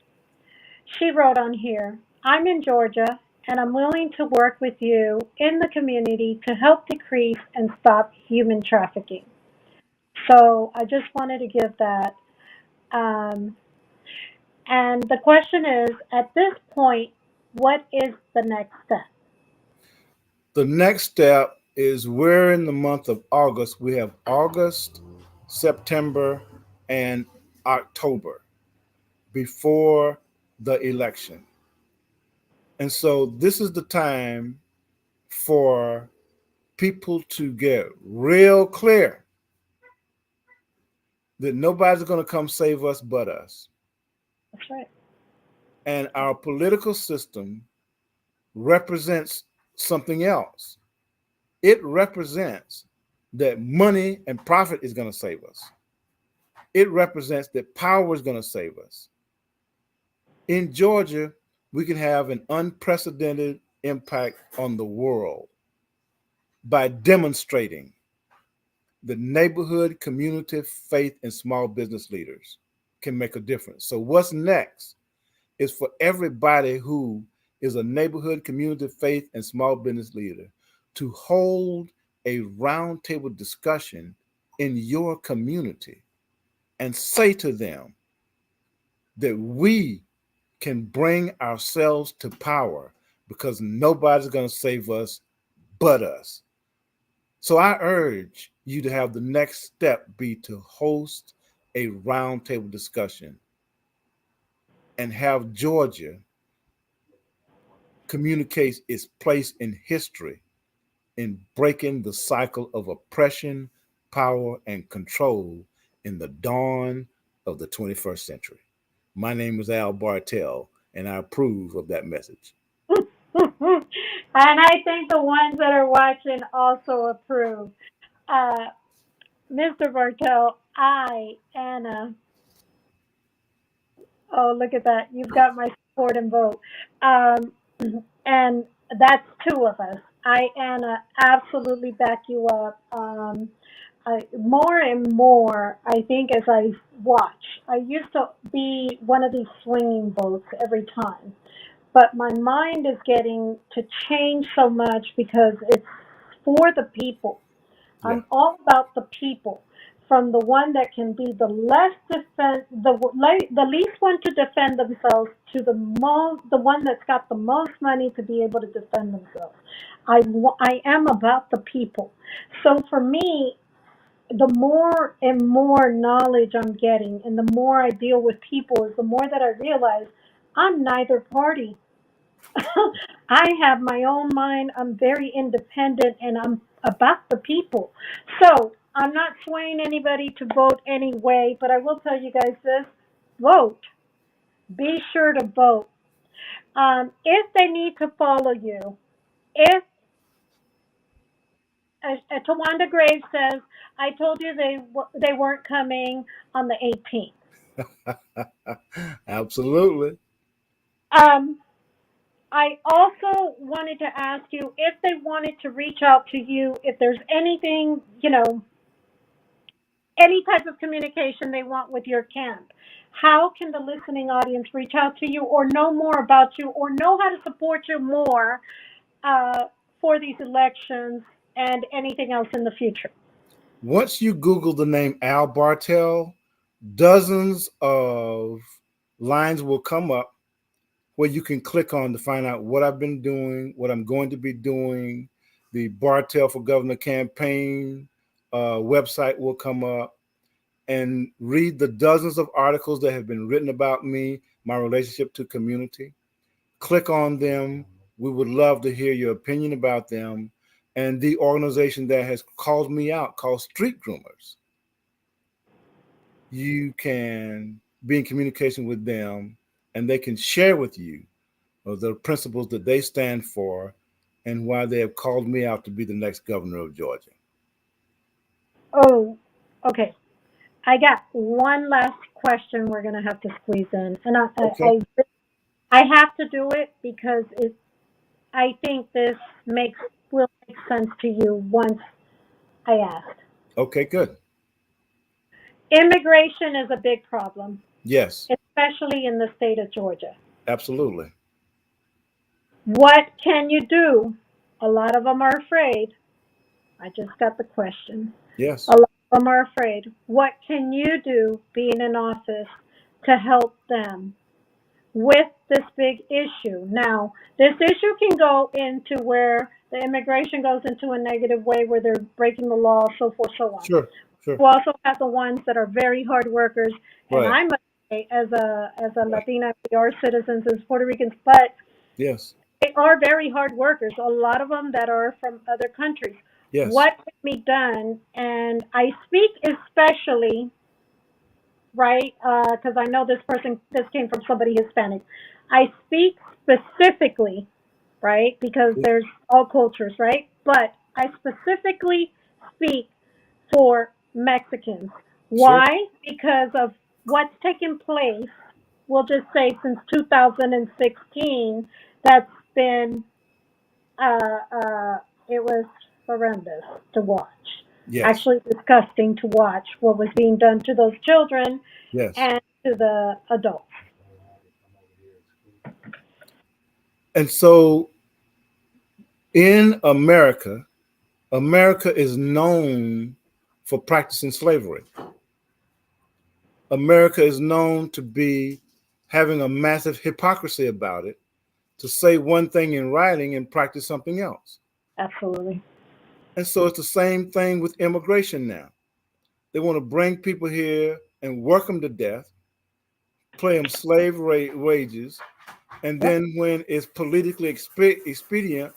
she wrote on here, I'm in Georgia and I'm willing to work with you in the community to help decrease and stop human trafficking. So I just wanted to give that. Um, and the question is, at this point, what is the next step? The next step is we're in the month of August. We have August, September, and October before the election. And so this is the time for people to get real clear that nobody's going to come save us but us. That's right. And our political system represents something else. It represents that money and profit is going to save us. It represents that power is going to save us. In Georgia, we can have an unprecedented impact on the world by demonstrating the neighborhood, community, faith, and small business leaders can make a difference. So, what's next is for everybody who is a neighborhood, community, faith, and small business leader to hold a roundtable discussion in your community and say to them that we can bring ourselves to power because nobody's going to save us but us. So I urge you to have the next step be to host a roundtable discussion and have Georgia communicate its place in history in breaking the cycle of oppression, power, and control in the dawn of the 21st century. My name is Al Bartell, and I approve of that message. And I think the ones that are watching also approve. Uh, Mr. Bartell, Anna, oh, look at that. You've got my support and vote. Um, and that's two of us. I, Anna, absolutely back you up. More and more, I think, as I watch, I used to be one of these swinging votes every time. But my mind is getting to change so much because it's for the people. Yeah. I'm all about the people. From the one that can be the less defend the least one to defend themselves to the one that's got the most money to be able to defend themselves. I am about the people. So for me, the more and more knowledge I'm getting, and the more I deal with people, is the more that I realize I'm neither party. I have my own mind. I'm very independent and I'm about the people. So I'm not swaying anybody to vote anyway, but I will tell you guys this: vote. Be sure to vote. If they need to follow you, if Tawanda Graves says, I told you they weren't coming on the 18th. Absolutely. Um, I also wanted to ask you if they wanted to reach out to you, if there's anything, any type of communication they want with your camp. How can the listening audience reach out to you or know more about you or know how to support you more uh, for these elections and anything else in the future? Once you Google the name Al Bartell, dozens of lines will come up where you can click on to find out what I've been doing, what I'm going to be doing. The Bartell for Governor campaign website will come up, and read the dozens of articles that have been written about me, my relationship to community. Click on them. We would love to hear your opinion about them. And the organization that has called me out, called Street Groomers, you can be in communication with them and they can share with you the principles that they stand for and why they have called me out to be the next governor of Georgia. Oh, okay. I got one last question we're going to have to squeeze in. And Okay. I have to do it because I think this makes will make sense to you once I ask. Okay, good. Immigration is a big problem, Yes, especially in the state of Georgia. absolutely. What can you do? A lot of them are afraid. I just got the question. A Yes. lot of them are afraid. What can you do being in office to help them with this big issue? Now, this issue can go into where the immigration goes into a negative way where they're breaking the law, so forth, so on. Sure, sure. You also have the ones that are very hard workers, and Right, I must say, as a right. Latina, we are citizens as Puerto Ricans, but Yes, they are very hard workers. A lot of them that are from other countries. yes, What can be done? And I speak especially right because I know this came from somebody Hispanic. I speak specifically right because there's all cultures, right? But I specifically speak for Mexicans. sure. Why? Because of what's taken place, we'll just say since 2016, that's been, it was horrendous to watch. Yes, Actually, disgusting to watch what was being done to those children yes. and to the adults. And so in America, America is known for practicing slavery. America is known to be having a massive hypocrisy about it, to say one thing in writing and practice something else. Absolutely. And so it's the same thing with immigration now. They want to bring people here and work them to death, pay them slave wages, and Yep. then when it's politically expedient,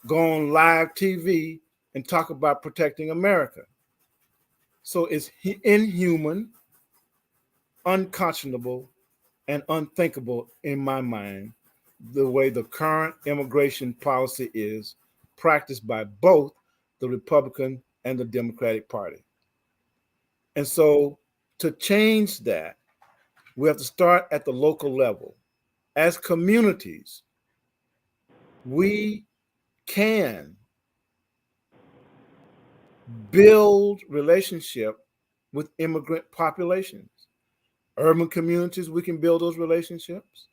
go on live TV and talk about protecting America. So it's inhuman, unconscionable, and unthinkable in my mind the way the current immigration policy is practiced by both the Republican and the Democratic Party. And so to change that, we have to start at the local level. As communities, we can build relationship with immigrant populations. Urban communities, we can build those relationships.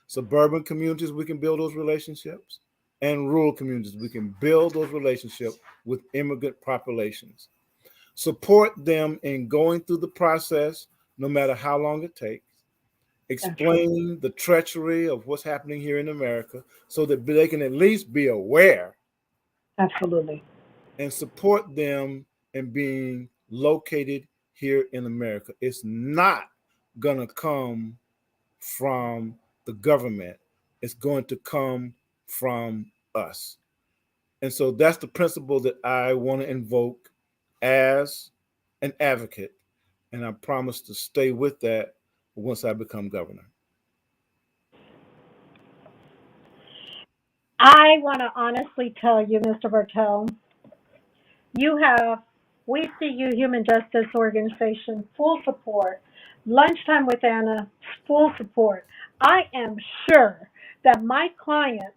Suburban communities, we can build those relationships. And rural communities, we can build those relationships with immigrant populations. Support them in going through the process, no matter how long it takes. Absolutely. Explain the treachery of what's happening here in America so that they can at least be aware, Absolutely. and support them in being located here in America. It's not going to come from the government, it's going to come from us. And so that's the principle that I want to invoke as an advocate. And I promise to stay with that once I become governor. I want to honestly tell you, Mr. Bartell, you have, we see you, Human Justice Organization, full support. Lunchtime with Anna, full support. I am sure that my clients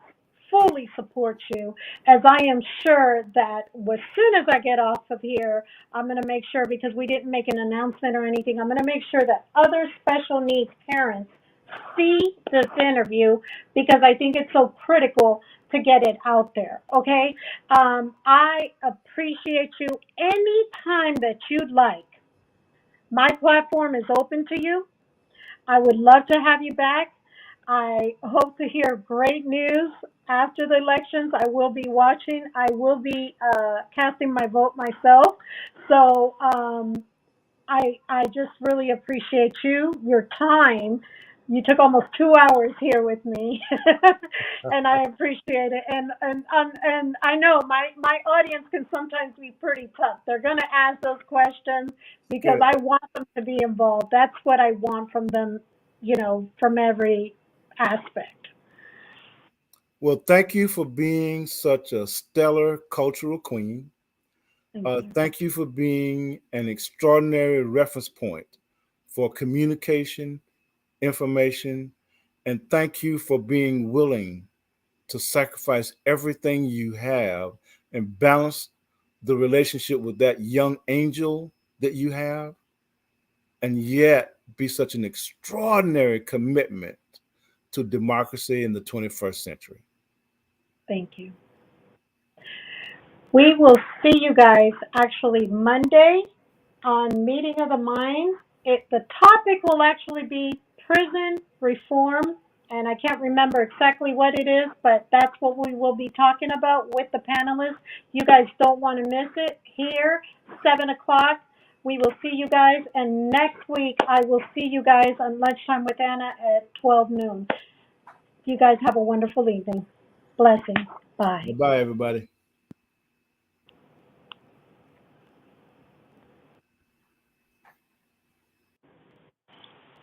fully support you, as I am sure that as soon as I get off of here, I'm going to make sure, because we didn't make an announcement or anything, I'm going to make sure that other special needs parents see this interview, because I think it's so critical to get it out there. Okay. I appreciate you anytime that you'd like. My platform is open to you. I would love to have you back. I hope to hear great news after the elections. I will be watching. I will be casting my vote myself. So I just really appreciate you, your time. You took almost 2 hours here with me, and I appreciate it. And I know my audience can sometimes be pretty tough. They're going to ask those questions because Good. I want them to be involved. That's what I want from them, from every aspect. Well, thank you for being such a stellar cultural queen. Thank you. Thank you for being an extraordinary reference point for communication, information, and thank you for being willing to sacrifice everything you have and balance the relationship with that young angel that you have, and yet be such an extraordinary commitment to democracy in the 21st century. Thank you. We will see you guys actually Monday on Meeting of the Minds. The topic will actually be prison reform, and I can't remember exactly what it is, but that's what we will be talking about with the panelists. You guys don't want to miss it. Here, 7 o'clock. We will see you guys, and next week I will see you guys on Lunchtime with Anna at 12 noon. You guys have a wonderful evening. Blessings. Bye. Bye bye, everybody.